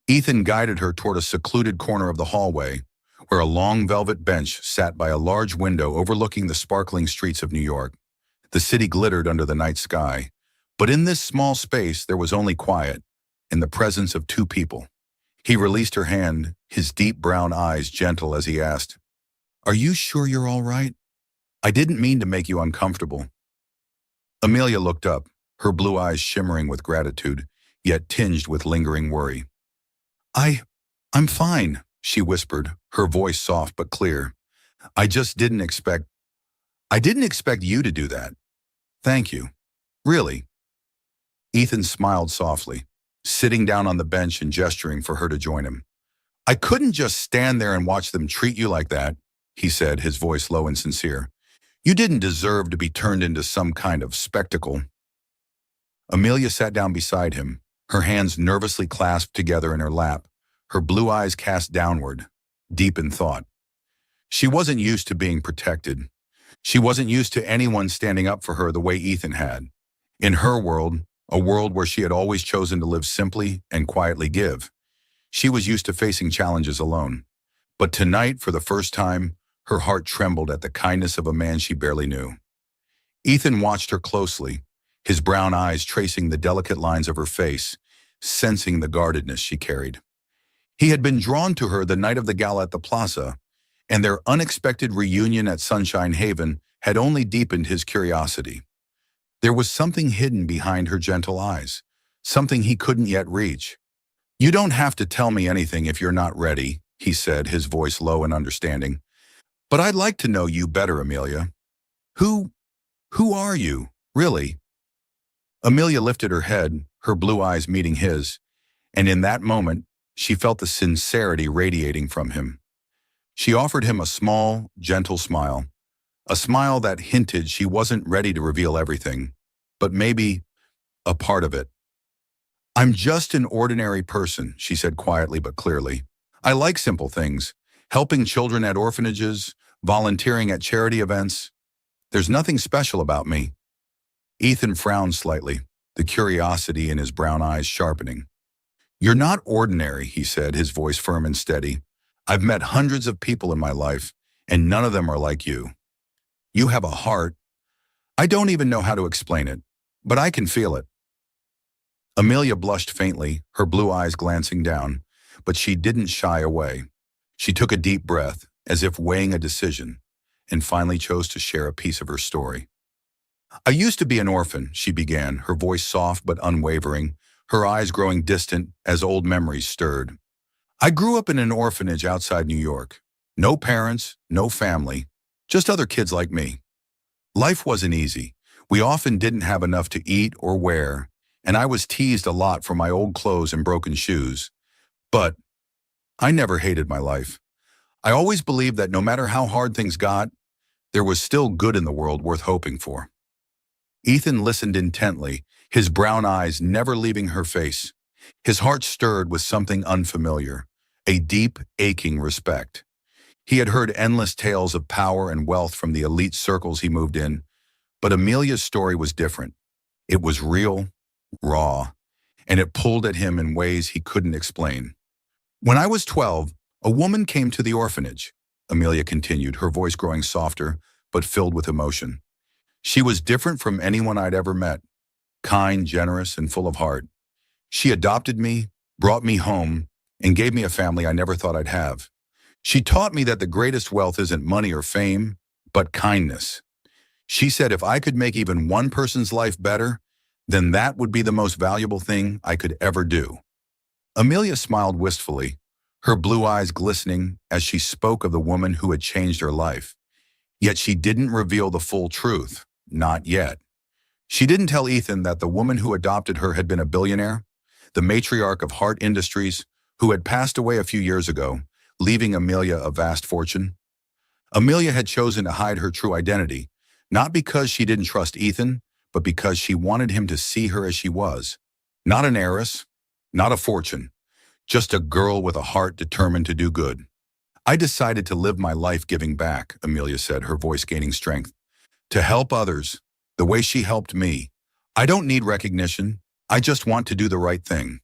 Ethan guided her toward a secluded corner of the hallway, where a long velvet bench sat by a large window overlooking the sparkling streets of New York. The city glittered under the night sky, but in this small space there was only quiet, in the presence of two people. He released her hand, his deep brown eyes gentle as he asked, "Are you sure you're all right? I didn't mean to make you uncomfortable." Amelia looked up, her blue eyes shimmering with gratitude, yet tinged with lingering worry. I'm fine," she whispered, her voice soft but clear. I didn't expect you to do that. Thank you. Really." Ethan smiled softly, sitting down on the bench and gesturing for her to join him. "I couldn't just stand there and watch them treat you like that," he said, his voice low and sincere. "You didn't deserve to be turned into some kind of spectacle." Amelia sat down beside him, her hands nervously clasped together in her lap, her blue eyes cast downward, deep in thought. She wasn't used to being protected. She wasn't used to anyone standing up for her the way Ethan had. In her world, a world where she had always chosen to live simply and quietly give, she was used to facing challenges alone. But tonight, for the first time, her heart trembled at the kindness of a man she barely knew. Ethan watched her closely, his brown eyes tracing the delicate lines of her face, sensing the guardedness she carried. He had been drawn to her the night of the gala at the plaza, and their unexpected reunion at Sunshine Haven had only deepened his curiosity. There was something hidden behind her gentle eyes, something he couldn't yet reach. "You don't have to tell me anything if you're not ready," he said, his voice low and understanding. "But I'd like to know you better, Amelia. Who, who are you, really?" Amelia lifted her head, her blue eyes meeting his, and in that moment, she felt the sincerity radiating from him. She offered him a small, gentle smile, a smile that hinted she wasn't ready to reveal everything, but maybe a part of it. "I'm just an ordinary person," she said quietly but clearly. "I like simple things, helping children at orphanages, volunteering at charity events. There's nothing special about me." Ethan frowned slightly, the curiosity in his brown eyes sharpening. "You're not ordinary," he said, his voice firm and steady. "I've met hundreds of people in my life, and none of them are like you. You have a heart. I don't even know how to explain it, but I can feel it." Amelia blushed faintly, her blue eyes glancing down, but she didn't shy away. She took a deep breath, as if weighing a decision, and finally chose to share a piece of her story. "I used to be an orphan," she began, her voice soft but unwavering, her eyes growing distant as old memories stirred. "I grew up in an orphanage outside New York. No parents, no family, just other kids like me. Life wasn't easy. We often didn't have enough to eat or wear, and I was teased a lot for my old clothes and broken shoes. But I never hated my life. I always believed that no matter how hard things got, there was still good in the world worth hoping for." Ethan listened intently, his brown eyes never leaving her face. His heart stirred with something unfamiliar, a deep, aching respect. He had heard endless tales of power and wealth from the elite circles he moved in, but Amelia's story was different. It was real, raw, and it pulled at him in ways he couldn't explain. "When I was 12, a woman came to the orphanage," Amelia continued, her voice growing softer but filled with emotion. "She was different from anyone I'd ever met, kind, generous, and full of heart. She adopted me, brought me home, and gave me a family I never thought I'd have. She taught me that the greatest wealth isn't money or fame, but kindness. She said if I could make even one person's life better, then that would be the most valuable thing I could ever do." Amelia smiled wistfully, her blue eyes glistening as she spoke of the woman who had changed her life. Yet she didn't reveal the full truth, not yet. She didn't tell Ethan that the woman who adopted her had been a billionaire, the matriarch of Hart Industries, who had passed away a few years ago, leaving Amelia a vast fortune. Amelia had chosen to hide her true identity, not because she didn't trust Ethan, but because she wanted him to see her as she was. Not an heiress, not a fortune, just a girl with a heart determined to do good. "I decided to live my life giving back," Amelia said, her voice gaining strength. "To help others, the way she helped me. I don't need recognition. I just want to do the right thing.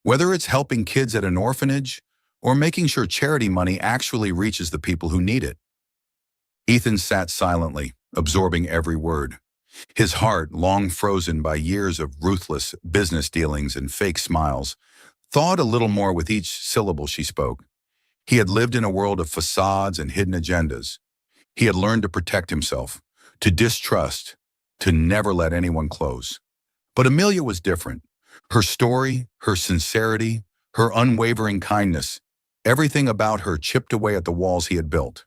Whether it's helping kids at an orphanage or making sure charity money actually reaches the people who need it." Ethan sat silently, absorbing every word. His heart, long frozen by years of ruthless business dealings and fake smiles, thawed a little more with each syllable she spoke. He had lived in a world of facades and hidden agendas. He had learned to protect himself, to distrust, to never let anyone close. But Amelia was different. Her story, her sincerity, her unwavering kindness, everything about her chipped away at the walls he had built.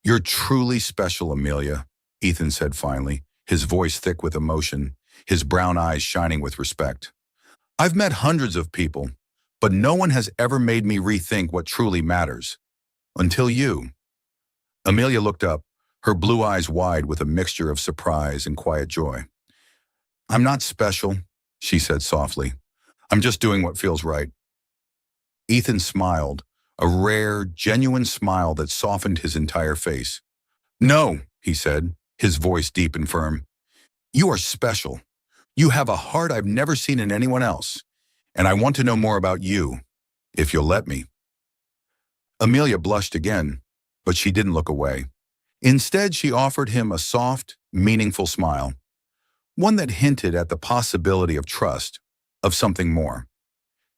"You're truly special, Amelia," Ethan said finally, his voice thick with emotion, his brown eyes shining with respect. "I've met hundreds of people, but no one has ever made me rethink what truly matters. Until you." Amelia looked up, her blue eyes wide with a mixture of surprise and quiet joy. "I'm not special," she said softly. "I'm just doing what feels right." Ethan smiled, a rare, genuine smile that softened his entire face. "No," he said, his voice deep and firm. "You are special. You have a heart I've never seen in anyone else, and I want to know more about you, if you'll let me." Amelia blushed again, but she didn't look away. Instead, she offered him a soft, meaningful smile, one that hinted at the possibility of trust, of something more.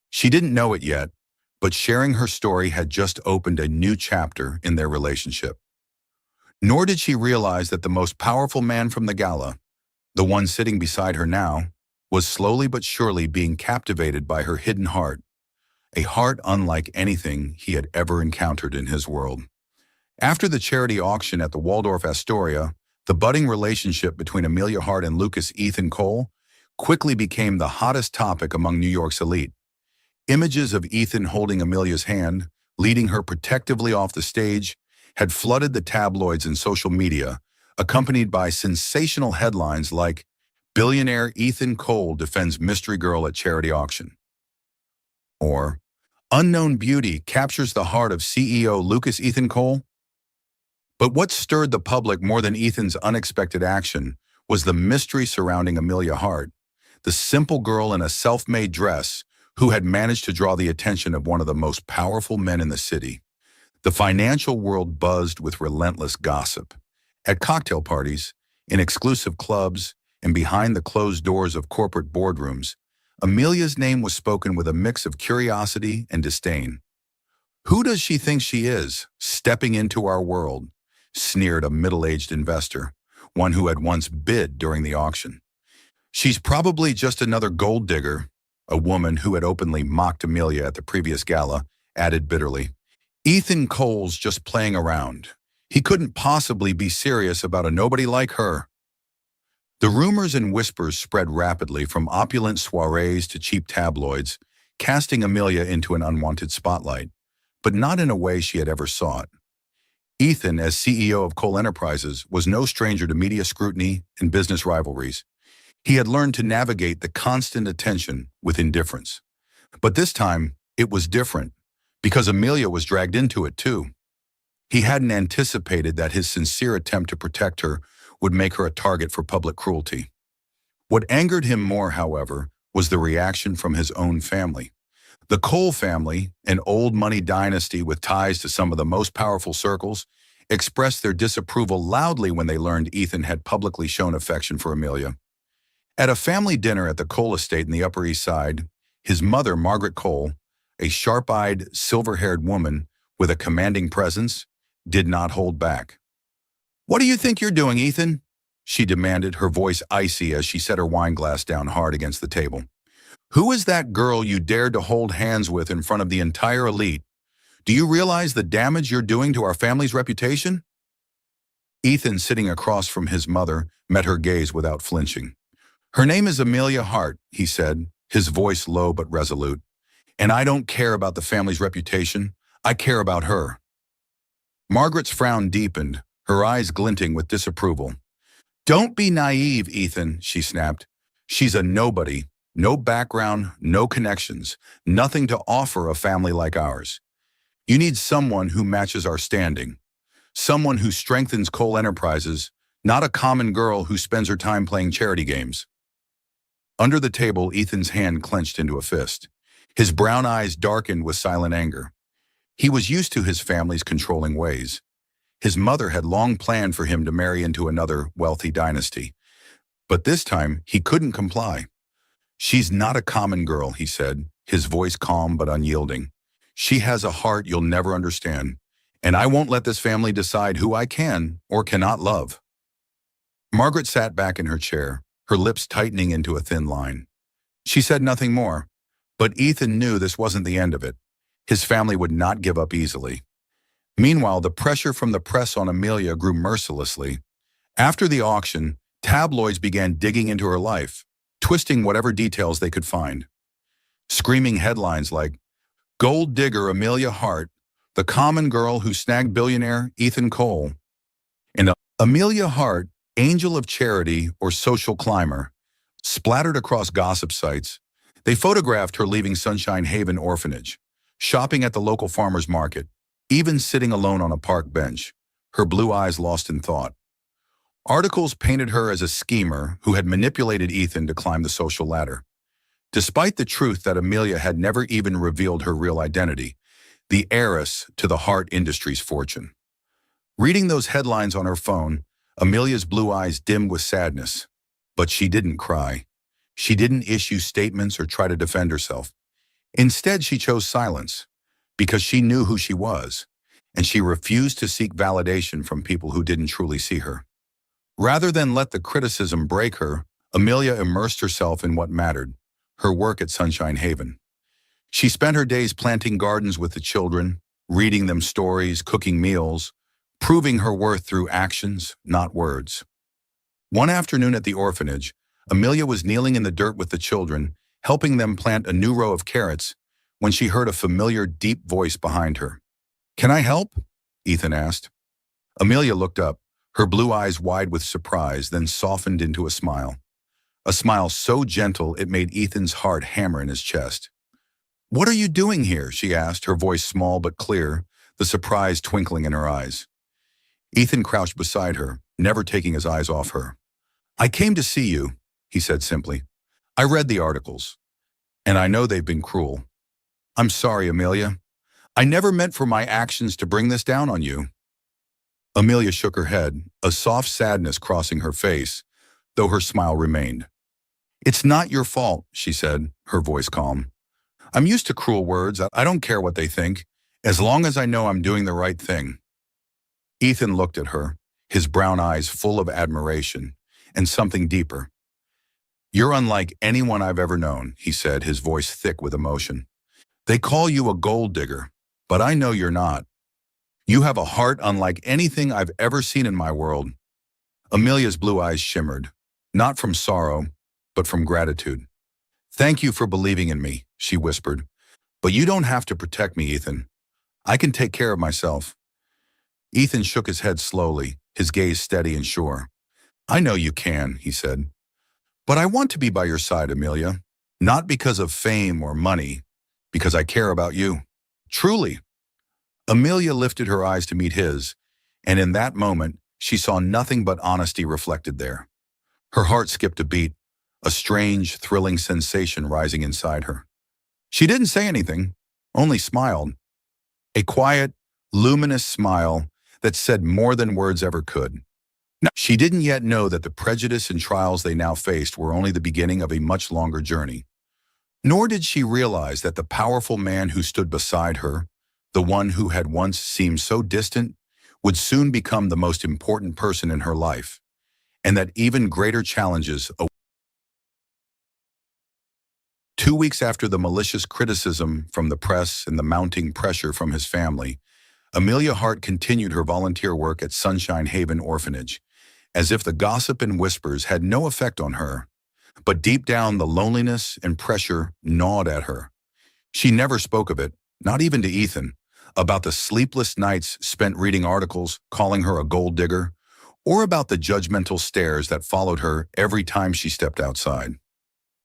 She didn't know it yet, but sharing her story had just opened a new chapter in their relationship. Nor did she realize that the most powerful man from the gala, the one sitting beside her now, was slowly but surely being captivated by her hidden heart, a heart unlike anything he had ever encountered in his world. After the charity auction at the Waldorf Astoria, the budding relationship between Amelia Hart and Lucas Ethan Cole quickly became the hottest topic among New York's elite. Images of Ethan holding Amelia's hand, leading her protectively off the stage, had flooded the tabloids and social media, accompanied by sensational headlines like "Billionaire Ethan Cole defends mystery girl at charity auction," or "Unknown beauty captures the heart of CEO Lucas Ethan Cole." But what stirred the public more than Ethan's unexpected action was the mystery surrounding Amelia Hart, the simple girl in a self-made dress who had managed to draw the attention of one of the most powerful men in the city. The financial world buzzed with relentless gossip. At cocktail parties, in exclusive clubs, and behind the closed doors of corporate boardrooms, Amelia's name was spoken with a mix of curiosity and disdain. "Who does she think she is, stepping into our world?" sneered a middle-aged investor, one who had once bid during the auction. "She's probably just another gold digger," a woman who had openly mocked Amelia at the previous gala added bitterly. "Ethan Cole's just playing around. He couldn't possibly be serious about a nobody like her." The rumors and whispers spread rapidly from opulent soirees to cheap tabloids, casting Amelia into an unwanted spotlight, but not in a way she had ever sought. Ethan, as CEO of Cole Enterprises, was no stranger to media scrutiny and business rivalries. He had learned to navigate the constant attention with indifference. But this time, it was different, because Amelia was dragged into it too. He hadn't anticipated that his sincere attempt to protect her would make her a target for public cruelty. What angered him more, however, was the reaction from his own family. The Cole family, an old money dynasty with ties to some of the most powerful circles, expressed their disapproval loudly when they learned Ethan had publicly shown affection for Amelia. At a family dinner at the Cole estate in the Upper East Side, his mother, Margaret Cole, a sharp-eyed, silver-haired woman with a commanding presence, did not hold back. "What do you think you're doing, Ethan?" she demanded, her voice icy as she set her wine glass down hard against the table. "Who is that girl you dared to hold hands with in front of the entire elite? Do you realize the damage you're doing to our family's reputation?" Ethan, sitting across from his mother, met her gaze without flinching. "Her name is Amelia Hart," he said, his voice low but resolute. "And I don't care about the family's reputation. I care about her." Margaret's frown deepened, her eyes glinting with disapproval. "Don't be naive, Ethan," she snapped. "She's a nobody. No background, no connections, nothing to offer a family like ours. You need someone who matches our standing. Someone who strengthens Cole Enterprises, not a common girl who spends her time playing charity games." Under the table, Ethan's hand clenched into a fist. His brown eyes darkened with silent anger. He was used to his family's controlling ways. His mother had long planned for him to marry into another wealthy dynasty. But this time, he couldn't comply. "She's not a common girl," he said, his voice calm but unyielding. "She has a heart you'll never understand, and I won't let this family decide who I can or cannot love." Margaret sat back in her chair, her lips tightening into a thin line. She said nothing more, but Ethan knew this wasn't the end of it. His family would not give up easily. Meanwhile, the pressure from the press on Amelia grew mercilessly. After the auction, tabloids began digging into her life, twisting whatever details they could find. Screaming headlines like, "Gold digger Amelia Hart, the common girl who snagged billionaire Ethan Cole," and "Amelia Hart, angel of charity or social climber," splattered across gossip sites. They photographed her leaving Sunshine Haven Orphanage, shopping at the local farmer's market, even sitting alone on a park bench, her blue eyes lost in thought. Articles painted her as a schemer who had manipulated Ethan to climb the social ladder. Despite the truth that Amelia had never even revealed her real identity, the heiress to the Hart Industries fortune. Reading those headlines on her phone, Amelia's blue eyes dimmed with sadness. But she didn't cry. She didn't issue statements or try to defend herself. Instead, she chose silence, because she knew who she was, and she refused to seek validation from people who didn't truly see her. Rather than let the criticism break her, Amelia immersed herself in what mattered, her work at Sunshine Haven. She spent her days planting gardens with the children, reading them stories, cooking meals, proving her worth through actions, not words. One afternoon at the orphanage, Amelia was kneeling in the dirt with the children, helping them plant a new row of carrots, when she heard a familiar, deep voice behind her. "Can I help?" Ethan asked. Amelia looked up, her blue eyes wide with surprise, then softened into a smile so gentle it made Ethan's heart hammer in his chest. "What are you doing here?" she asked, her voice small but clear, the surprise twinkling in her eyes. Ethan crouched beside her, never taking his eyes off her. "I came to see you," he said simply. "I read the articles, and I know they've been cruel. I'm sorry, Amelia. I never meant for my actions to bring this down on you." Amelia shook her head, a soft sadness crossing her face, though her smile remained. "It's not your fault," she said, her voice calm. "I'm used to cruel words. I don't care what they think, as long as I know I'm doing the right thing." Ethan looked at her, his brown eyes full of admiration and something deeper. "You're unlike anyone I've ever known," he said, his voice thick with emotion. "They call you a gold digger, but I know you're not. You have a heart unlike anything I've ever seen in my world." Amelia's blue eyes shimmered, not from sorrow, but from gratitude. "Thank you for believing in me," she whispered. "But you don't have to protect me, Ethan. I can take care of myself." Ethan shook his head slowly, his gaze steady and sure. "I know you can," he said. "But I want to be by your side, Amelia. Not because of fame or money, because I care about you. Truly." Amelia lifted her eyes to meet his, and in that moment, she saw nothing but honesty reflected there. Her heart skipped a beat, a strange, thrilling sensation rising inside her. She didn't say anything, only smiled. A quiet, luminous smile that said more than words ever could. Now, she didn't yet know that the prejudice and trials they now faced were only the beginning of a much longer journey. Nor did she realize that the powerful man who stood beside her, the one who had once seemed so distant, would soon become the most important person in her life, and that even greater challenges awaited. 2 weeks after the malicious criticism from the press and the mounting pressure from his family, Amelia Hart continued her volunteer work at Sunshine Haven Orphanage, as if the gossip and whispers had no effect on her. But deep down, the loneliness and pressure gnawed at her. She never spoke of it, not even to Ethan, about the sleepless nights spent reading articles calling her a gold digger, or about the judgmental stares that followed her every time she stepped outside.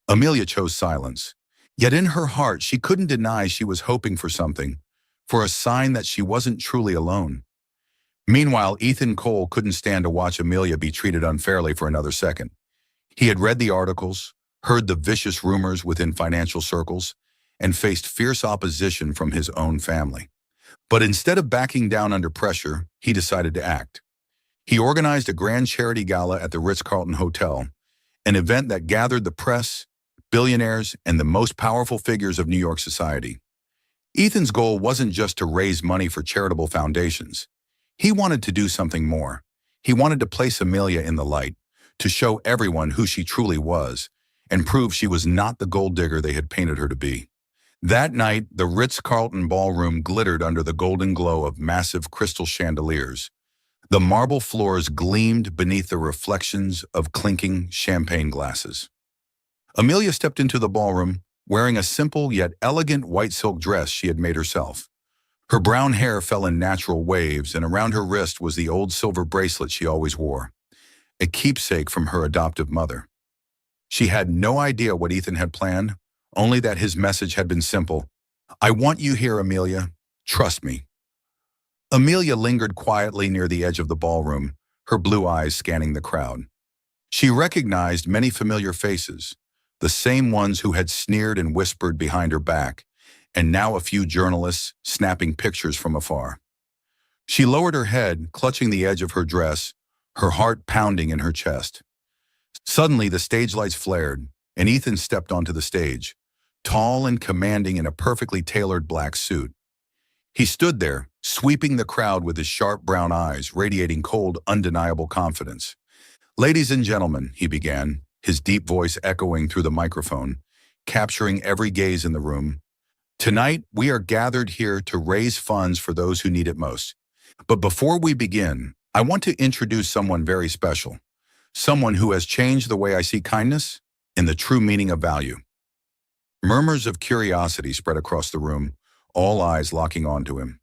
Amelia chose silence. Yet in her heart, she couldn't deny she was hoping for something, for a sign that she wasn't truly alone. Meanwhile, Ethan Cole couldn't stand to watch Amelia be treated unfairly for another second. He had read the articles, heard the vicious rumors within financial circles, and faced fierce opposition from his own family. But instead of backing down under pressure, he decided to act. He organized a grand charity gala at the Ritz-Carlton Hotel, an event that gathered the press, billionaires, and the most powerful figures of New York society. Ethan's goal wasn't just to raise money for charitable foundations. He wanted to do something more. He wanted to place Amelia in the light, to show everyone who she truly was, and prove she was not the gold digger they had painted her to be. That night, the Ritz-Carlton ballroom glittered under the golden glow of massive crystal chandeliers. The marble floors gleamed beneath the reflections of clinking champagne glasses. Amelia stepped into the ballroom, wearing a simple yet elegant white silk dress she had made herself. Her brown hair fell in natural waves, and around her wrist was the old silver bracelet she always wore, a keepsake from her adoptive mother. She had no idea what Ethan had planned, only that his message had been simple. "I want you here, Amelia. Trust me." Amelia lingered quietly near the edge of the ballroom, her blue eyes scanning the crowd. She recognized many familiar faces, the same ones who had sneered and whispered behind her back, and now a few journalists snapping pictures from afar. She lowered her head, clutching the edge of her dress, her heart pounding in her chest. Suddenly, the stage lights flared, and Ethan stepped onto the stage, tall and commanding in a perfectly tailored black suit. He stood there, sweeping the crowd with his sharp brown eyes, radiating cold, undeniable confidence. "Ladies and gentlemen," he began, his deep voice echoing through the microphone, capturing every gaze in the room. Tonight, we are gathered here to raise funds for those who need it most. But before we begin, I want to introduce someone very special, someone who has changed the way I see kindness and the true meaning of value. Murmurs of curiosity spread across the room, all eyes locking onto him.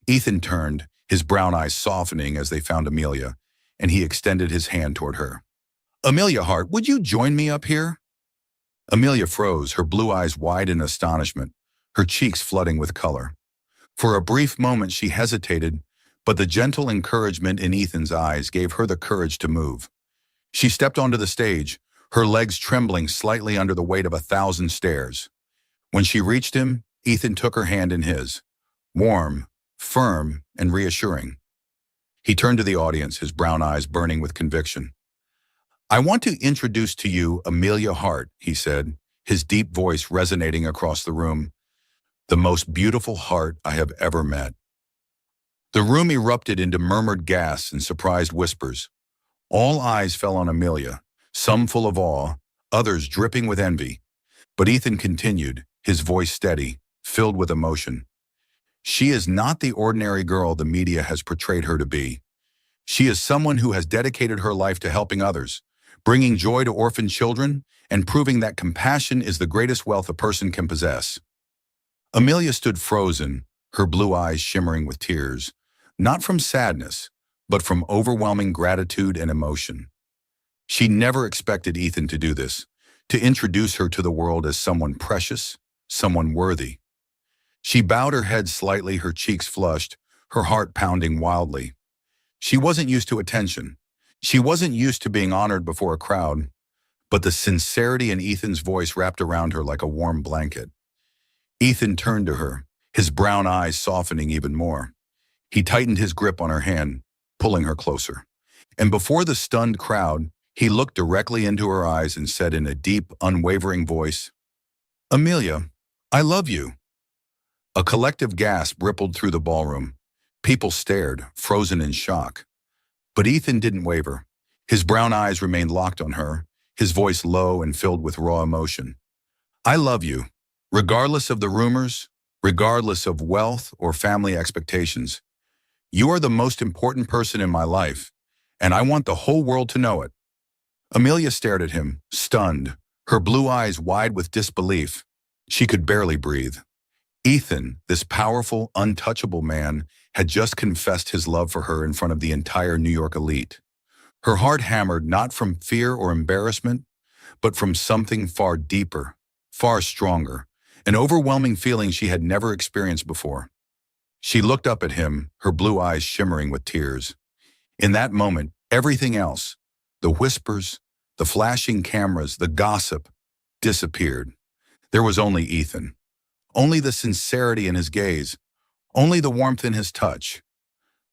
Ethan turned, his brown eyes softening as they found Amelia, and he extended his hand toward her. "Amelia Hart, would you join me up here?" Amelia froze, her blue eyes wide in astonishment, her cheeks flooding with color. For a brief moment she hesitated, but the gentle encouragement in Ethan's eyes gave her the courage to move. She stepped onto the stage, her legs trembling slightly under the weight of 1,000 stares. When she reached him, Ethan took her hand in his, warm, firm, and reassuring. He turned to the audience, his brown eyes burning with conviction. "I want to introduce to you Amelia Hart," he said, his deep voice resonating across the room. "The most beautiful heart I have ever met." The room erupted into murmured gasps and surprised whispers. All eyes fell on Amelia, some full of awe, others dripping with envy. But Ethan continued, his voice steady, filled with emotion. "She is not the ordinary girl the media has portrayed her to be. She is someone who has dedicated her life to helping others, bringing joy to orphan children, and proving that compassion is the greatest wealth a person can possess." Amelia stood frozen, her blue eyes shimmering with tears, not from sadness, but from overwhelming gratitude and emotion. She never expected Ethan to do this, to introduce her to the world as someone precious, someone worthy. She bowed her head slightly, her cheeks flushed, her heart pounding wildly. She wasn't used to attention. She wasn't used to being honored before a crowd, but the sincerity in Ethan's voice wrapped around her like a warm blanket. Ethan turned to her, his brown eyes softening even more. He tightened his grip on her hand, pulling her closer. And before the stunned crowd, he looked directly into her eyes and said in a deep, unwavering voice, "Amelia, I love you." A collective gasp rippled through the ballroom. People stared, frozen in shock. But Ethan didn't waver. His brown eyes remained locked on her, his voice low and filled with raw emotion. "I love you, regardless of the rumors, regardless of wealth or family expectations. You are the most important person in my life, and I want the whole world to know it." Amelia stared at him, stunned, her blue eyes wide with disbelief. She could barely breathe. Ethan, this powerful, untouchable man, had just confessed his love for her in front of the entire New York elite. Her heart hammered not from fear or embarrassment, but from something far deeper, far stronger, an overwhelming feeling she had never experienced before. She looked up at him, her blue eyes shimmering with tears. In that moment, everything else, the whispers, the flashing cameras, the gossip, disappeared. There was only Ethan. Only the sincerity in his gaze, only the warmth in his touch.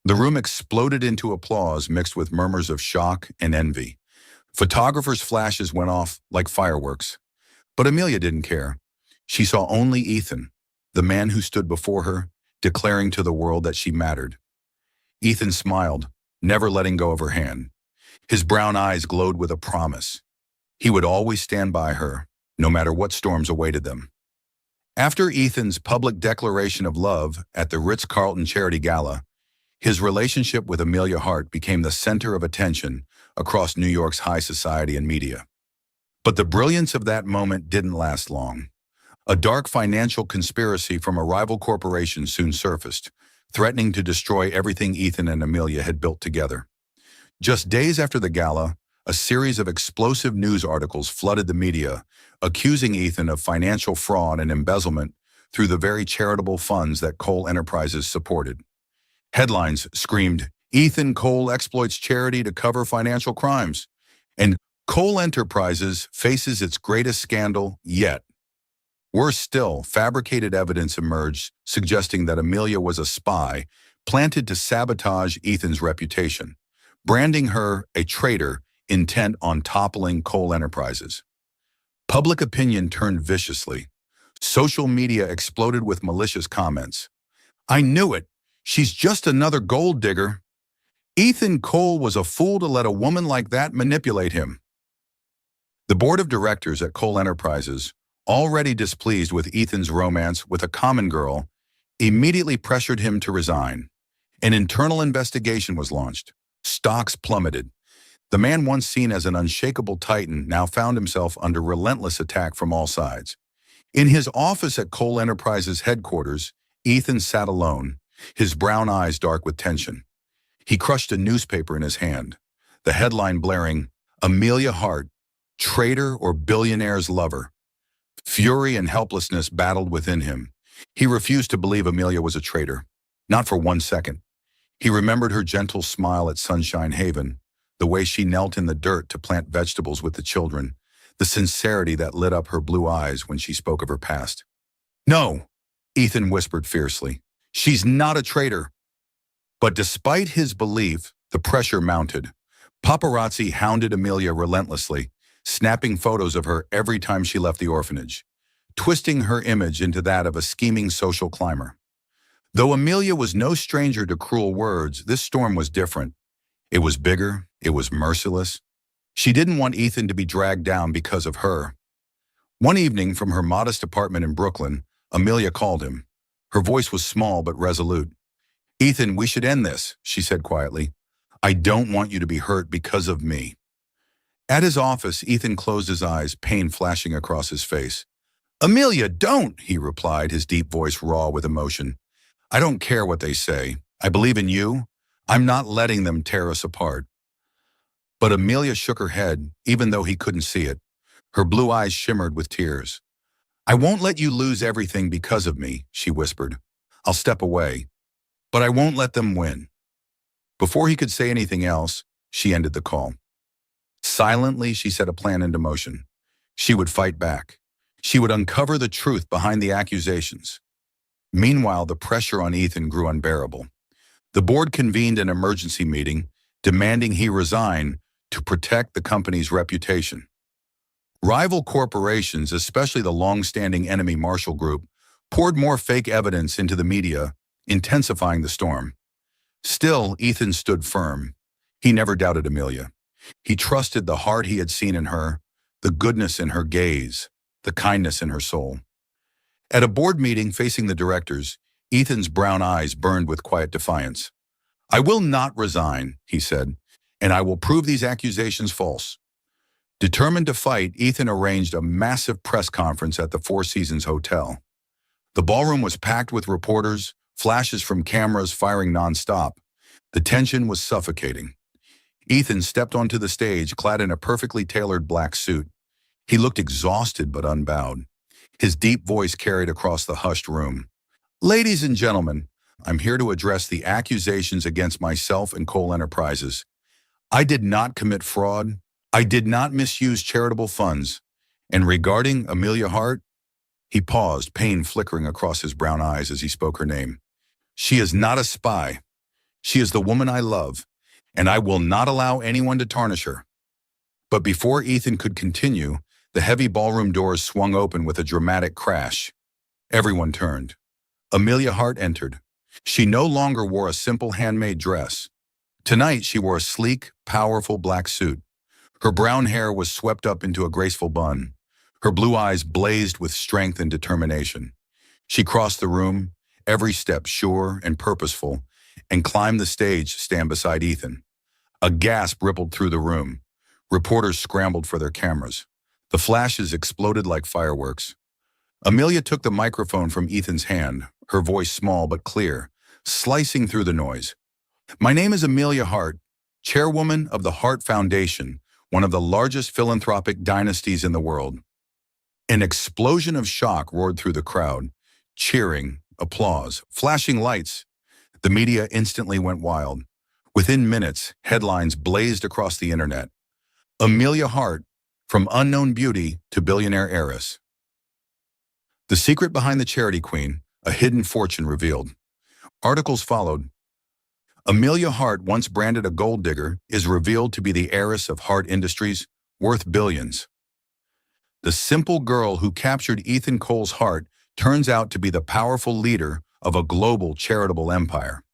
The room exploded into applause mixed with murmurs of shock and envy. Photographers' flashes went off like fireworks. But Amelia didn't care. She saw only Ethan, the man who stood before her, declaring to the world that she mattered. Ethan smiled, never letting go of her hand. His brown eyes glowed with a promise. He would always stand by her, no matter what storms awaited them. After Ethan's public declaration of love at the Ritz-Carlton Charity Gala, his relationship with Amelia Hart became the center of attention across New York's high society and media. But the brilliance of that moment didn't last long. A dark financial conspiracy from a rival corporation soon surfaced, threatening to destroy everything Ethan and Amelia had built together. Just days after the gala, a series of explosive news articles flooded the media, accusing Ethan of financial fraud and embezzlement through the very charitable funds that Cole Enterprises supported. Headlines screamed, "Ethan Cole exploits charity to cover financial crimes," and "Cole Enterprises faces its greatest scandal yet." Worse still, fabricated evidence emerged suggesting that Amelia was a spy planted to sabotage Ethan's reputation, branding her a traitor intent on toppling Cole Enterprises. Public opinion turned viciously. Social media exploded with malicious comments. "I knew it. She's just another gold digger. Ethan Cole was a fool to let a woman like that manipulate him." The board of directors at Cole Enterprises, already displeased with Ethan's romance with a common girl, immediately pressured him to resign. An internal investigation was launched. Stocks plummeted. The man once seen as an unshakable titan now found himself under relentless attack from all sides. In his office at Cole Enterprises headquarters, Ethan sat alone, his brown eyes dark with tension. He crushed a newspaper in his hand, the headline blaring, "Amelia Hart, traitor or billionaire's lover." Fury and helplessness battled within him. He refused to believe Amelia was a traitor, not for 1 second. He remembered her gentle smile at Sunshine Haven, the way she knelt in the dirt to plant vegetables with the children, the sincerity that lit up her blue eyes when she spoke of her past. "No," Ethan whispered fiercely. "She's not a traitor." But despite his belief, the pressure mounted. Paparazzi hounded Amelia relentlessly, snapping photos of her every time she left the orphanage, twisting her image into that of a scheming social climber. Though Amelia was no stranger to cruel words, this storm was different. It was bigger, it was merciless. She didn't want Ethan to be dragged down because of her. One evening, from her modest apartment in Brooklyn, Amelia called him. Her voice was small but resolute. "Ethan, we should end this," she said quietly. "I don't want you to be hurt because of me." At his office, Ethan closed his eyes, pain flashing across his face. "Amelia, don't," he replied, his deep voice raw with emotion. "I don't care what they say. I believe in you. I'm not letting them tear us apart." But Amelia shook her head, even though he couldn't see it. Her blue eyes shimmered with tears. "I won't let you lose everything because of me," she whispered. "I'll step away. But I won't let them win." Before he could say anything else, she ended the call. Silently, she set a plan into motion. She would fight back. She would uncover the truth behind the accusations. Meanwhile, the pressure on Ethan grew unbearable. The board convened an emergency meeting, demanding he resign to protect the company's reputation. Rival corporations, especially the long-standing enemy Marshall Group, poured more fake evidence into the media, intensifying the storm. Still, Ethan stood firm. He never doubted Amelia. He trusted the heart he had seen in her, the goodness in her gaze, the kindness in her soul. At a board meeting facing the directors, Ethan's brown eyes burned with quiet defiance. "I will not resign," he said, "and I will prove these accusations false." Determined to fight, Ethan arranged a massive press conference at the Four Seasons Hotel. The ballroom was packed with reporters, flashes from cameras firing nonstop. The tension was suffocating. Ethan stepped onto the stage clad in a perfectly tailored black suit. He looked exhausted but unbowed. His deep voice carried across the hushed room. "Ladies and gentlemen, I'm here to address the accusations against myself and Cole Enterprises. I did not commit fraud. I did not misuse charitable funds. And regarding Amelia Hart," he paused, pain flickering across his brown eyes as he spoke her name. "She is not a spy. She is the woman I love, and I will not allow anyone to tarnish her." But before Ethan could continue, the heavy ballroom doors swung open with a dramatic crash. Everyone turned. Amelia Hart entered. She no longer wore a simple handmade dress. Tonight, she wore a sleek, powerful black suit. Her brown hair was swept up into a graceful bun. Her blue eyes blazed with strength and determination. She crossed the room, every step sure and purposeful, and climbed the stage to stand beside Ethan. A gasp rippled through the room. Reporters scrambled for their cameras. The flashes exploded like fireworks. Amelia took the microphone from Ethan's hand, her voice small but clear, slicing through the noise. "My name is Amelia Hart, chairwoman of the Hart Foundation, one of the largest philanthropic dynasties in the world." An explosion of shock roared through the crowd. Cheering, applause, flashing lights. The media instantly went wild. Within minutes, headlines blazed across the internet. Amelia Hart, from unknown beauty to billionaire heiress. The secret behind the charity queen, a hidden fortune revealed. Articles followed. Amelia Hart, once branded a gold digger, is revealed to be the heiress of Hart Industries, worth billions. The simple girl who captured Ethan Cole's heart turns out to be the powerful leader of a global charitable empire.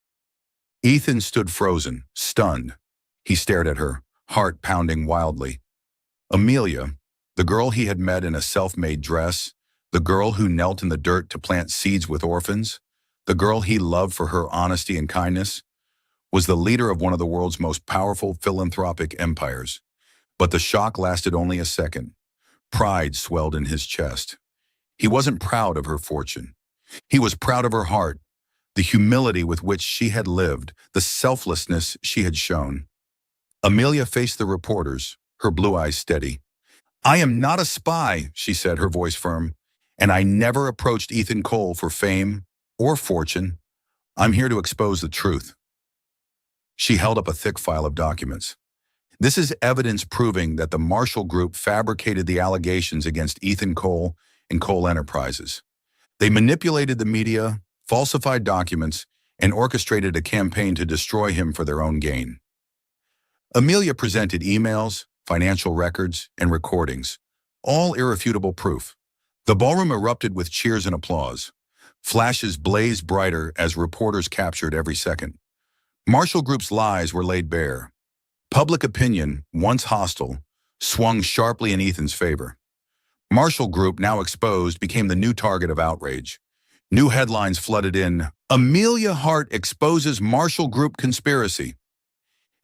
Ethan stood frozen, stunned. He stared at her, heart pounding wildly. Amelia, The girl he had met in a self-made dress, the girl who knelt in the dirt to plant seeds with orphans, the girl he loved for her honesty and kindness, was the leader of one of the world's most powerful philanthropic empires. But the shock lasted only a second. Pride swelled in his chest. He wasn't proud of her fortune. He was proud of her heart, the humility with which she had lived, the selflessness she had shown. Amelia faced the reporters, her blue eyes steady. "I am not a spy," she said, her voice firm, "and I never approached Ethan Cole for fame or fortune. I'm here to expose the truth." She held up a thick file of documents. "This is evidence proving that the Marshall Group fabricated the allegations against Ethan Cole and Cole Enterprises. They manipulated the media, falsified documents, and orchestrated a campaign to destroy him for their own gain." Amelia presented emails, financial records, and recordings, all irrefutable proof. The ballroom erupted with cheers and applause. Flashes blazed brighter as reporters captured every second. Marshall Group's lies were laid bare. Public opinion, once hostile, swung sharply in Ethan's favor. Marshall Group, now exposed, became the new target of outrage. New headlines flooded in. "Amelia Hart exposes Marshall Group conspiracy.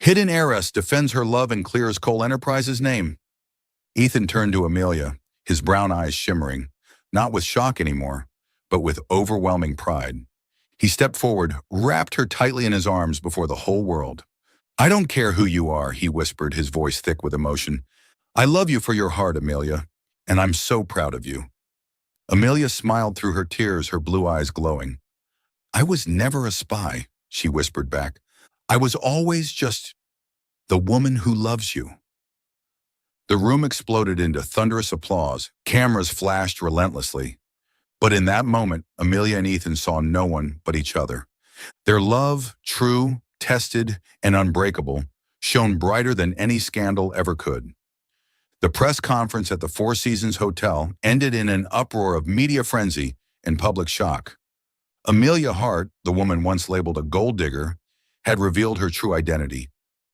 Hidden heiress defends her love and clears Cole Enterprises' name." Ethan turned to Amelia, his brown eyes shimmering, not with shock anymore, but with overwhelming pride. He stepped forward, wrapped her tightly in his arms before the whole world. "I don't care who you are," he whispered, his voice thick with emotion. "I love you for your heart, Amelia, and I'm so proud of you." Amelia smiled through her tears, her blue eyes glowing. "I was never a spy," she whispered back. "I was always just the woman who loves you." The room exploded into thunderous applause. Cameras flashed relentlessly. But in that moment, Amelia and Ethan saw no one but each other. Their love, true, tested, and unbreakable, shone brighter than any scandal ever could. The press conference at the Four Seasons Hotel ended in an uproar of media frenzy and public shock. Amelia Hart, the woman once labeled a gold digger, had revealed her true identity.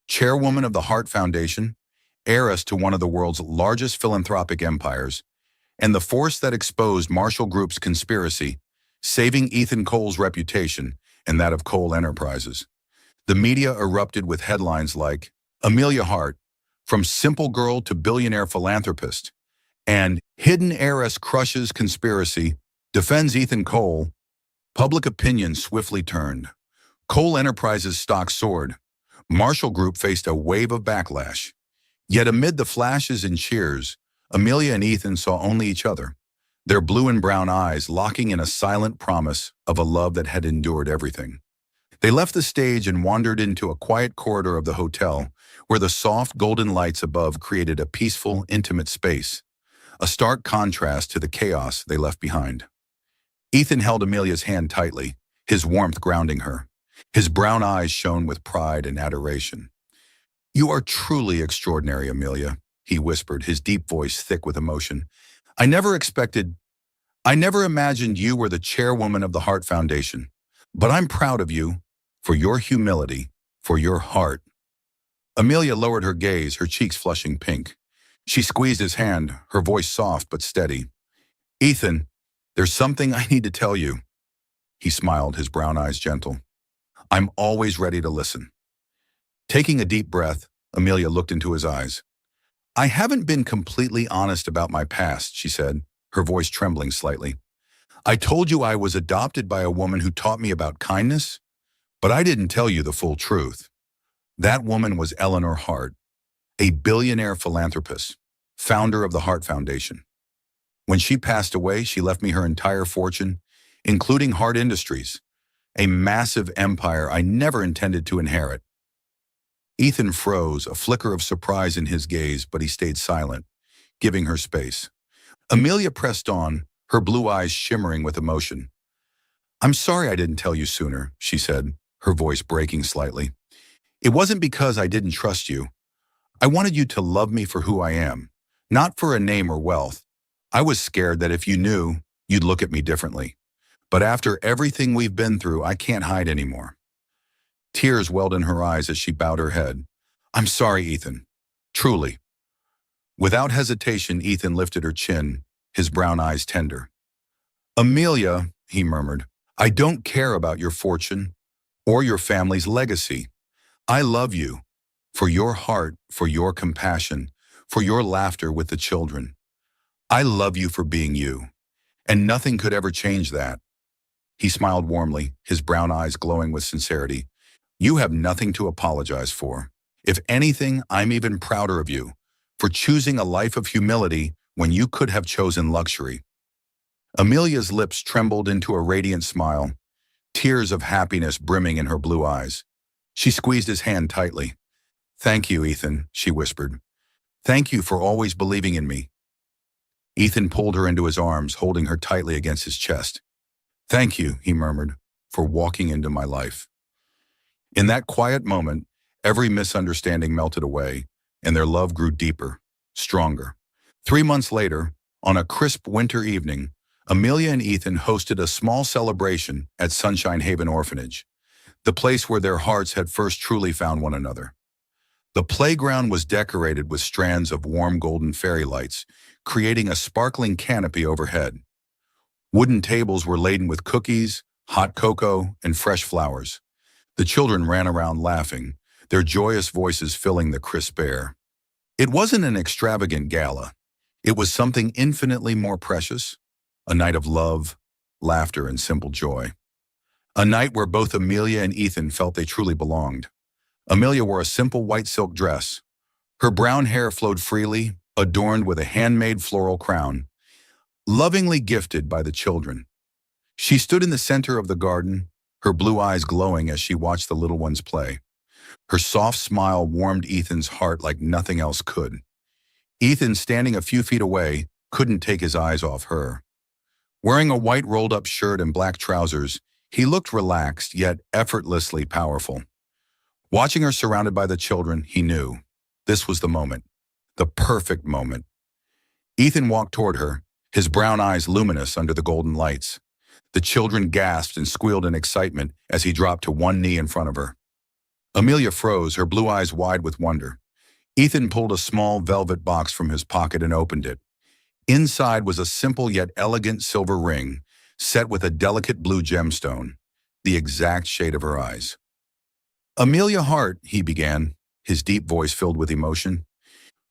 Chairwoman of the Hart Foundation, heiress to one of the world's largest philanthropic empires, and the force that exposed Marshall Group's conspiracy, saving Ethan Cole's reputation and that of Cole Enterprises. The media erupted with headlines like, "Amelia Hart, from simple girl to billionaire philanthropist," and "Hidden heiress crushes conspiracy, defends Ethan Cole." Public opinion swiftly turned. Cole Enterprises' stock soared. Marshall Group faced a wave of backlash. Yet amid the flashes and cheers, Amelia and Ethan saw only each other, their blue and brown eyes locking in a silent promise of a love that had endured everything. They left the stage and wandered into a quiet corridor of the hotel, where the soft golden lights above created a peaceful, intimate space, a stark contrast to the chaos they left behind. Ethan held Amelia's hand tightly, his warmth grounding her. His brown eyes shone with pride and adoration. "You are truly extraordinary, Amelia," he whispered, his deep voice thick with emotion. I never imagined you were the chairwoman of the Hart Foundation, but I'm proud of you for your humility, for your heart." Amelia lowered her gaze, her cheeks flushing pink. She squeezed his hand, her voice soft but steady. "Ethan, there's something I need to tell you." He smiled, his brown eyes gentle. "I'm always ready to listen." Taking a deep breath, Amelia looked into his eyes. "I haven't been completely honest about my past," she said, her voice trembling slightly. "I told you I was adopted by a woman who taught me about kindness, but I didn't tell you the full truth. That woman was Eleanor Hart, a billionaire philanthropist, founder of the Hart Foundation. When she passed away, she left me her entire fortune, including Hart Industries, a massive empire I never intended to inherit." Ethan froze, a flicker of surprise in his gaze, but he stayed silent, giving her space. Amelia pressed on, her blue eyes shimmering with emotion. "I'm sorry I didn't tell you sooner," she said, her voice breaking slightly. "It wasn't because I didn't trust you. I wanted you to love me for who I am, not for a name or wealth. I was scared that if you knew, you'd look at me differently. But after everything we've been through, I can't hide anymore." Tears welled in her eyes as she bowed her head. "I'm sorry, Ethan. Truly." Without hesitation, Ethan lifted her chin, his brown eyes tender. "Amelia," he murmured, "I don't care about your fortune or your family's legacy. I love you for your heart, for your compassion, for your laughter with the children. I love you for being you, and nothing could ever change that." He smiled warmly, his brown eyes glowing with sincerity. "You have nothing to apologize for. If anything, I'm even prouder of you for choosing a life of humility when you could have chosen luxury." Amelia's lips trembled into a radiant smile, tears of happiness brimming in her blue eyes. She squeezed his hand tightly. "Thank you, Ethan," she whispered. "Thank you for always believing in me." Ethan pulled her into his arms, holding her tightly against his chest. "Thank you," he murmured, "for walking into my life." In that quiet moment, every misunderstanding melted away, and their love grew deeper, stronger. 3 months later, on a crisp winter evening, Amelia and Ethan hosted a small celebration at Sunshine Haven Orphanage, the place where their hearts had first truly found one another. The playground was decorated with strands of warm golden fairy lights, creating a sparkling canopy overhead. Wooden tables were laden with cookies, hot cocoa, and fresh flowers. The children ran around laughing, their joyous voices filling the crisp air. It wasn't an extravagant gala. It was something infinitely more precious, a night of love, laughter, and simple joy. A night where both Amelia and Ethan felt they truly belonged. Amelia wore a simple white silk dress. Her brown hair flowed freely, adorned with a handmade floral crown, lovingly gifted by the children. She stood in the center of the garden, her blue eyes glowing as she watched the little ones play. Her soft smile warmed Ethan's heart like nothing else could. Ethan, standing a few feet away, couldn't take his eyes off her. Wearing a white rolled-up shirt and black trousers, he looked relaxed yet effortlessly powerful. Watching her surrounded by the children, he knew this was the moment, the perfect moment. Ethan walked toward her, his brown eyes luminous under the golden lights. The children gasped and squealed in excitement as he dropped to one knee in front of her. Amelia froze, her blue eyes wide with wonder. Ethan pulled a small velvet box from his pocket and opened it. Inside was a simple yet elegant silver ring, set with a delicate blue gemstone, the exact shade of her eyes. "Amelia Hart," he began, his deep voice filled with emotion,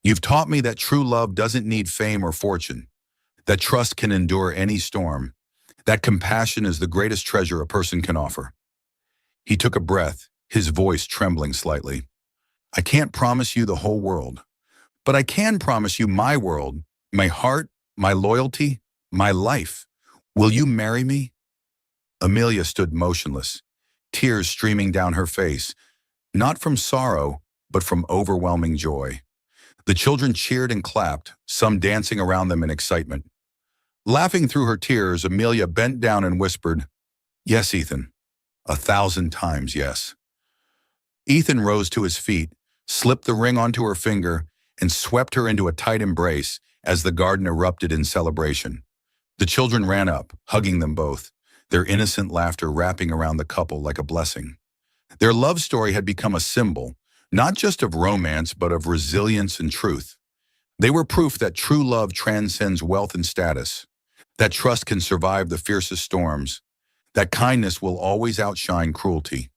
"you've taught me that true love doesn't need fame or fortune, that trust can endure any storm, that compassion is the greatest treasure a person can offer." He took a breath, his voice trembling slightly. "I can't promise you the whole world, but I can promise you my world, my heart, my loyalty, my life. Will you marry me?" Amelia stood motionless, tears streaming down her face, not from sorrow, but from overwhelming joy. The children cheered and clapped, some dancing around them in excitement. Laughing through her tears, Amelia bent down and whispered, "Yes, Ethan, 1,000 times yes." Ethan rose to his feet, slipped the ring onto her finger, and swept her into a tight embrace as the garden erupted in celebration. The children ran up, hugging them both, their innocent laughter wrapping around the couple like a blessing. Their love story had become a symbol, not just of romance, but of resilience and truth. They were proof that true love transcends wealth and status, that trust can survive the fiercest storms, that kindness will always outshine cruelty.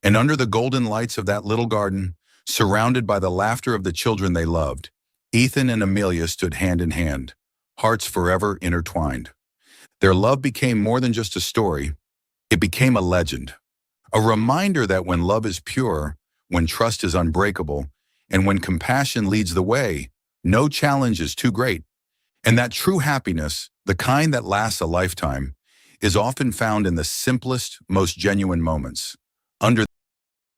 And under the golden lights of that little garden, surrounded by the laughter of the children they loved, Ethan and Amelia stood hand in hand, hearts forever intertwined. Their love became more than just a story. It became a legend, a reminder that when love is pure, when trust is unbreakable, and when compassion leads the way, no challenge is too great. And that true happiness, the kind that lasts a lifetime, is often found in the simplest, most genuine moments. Under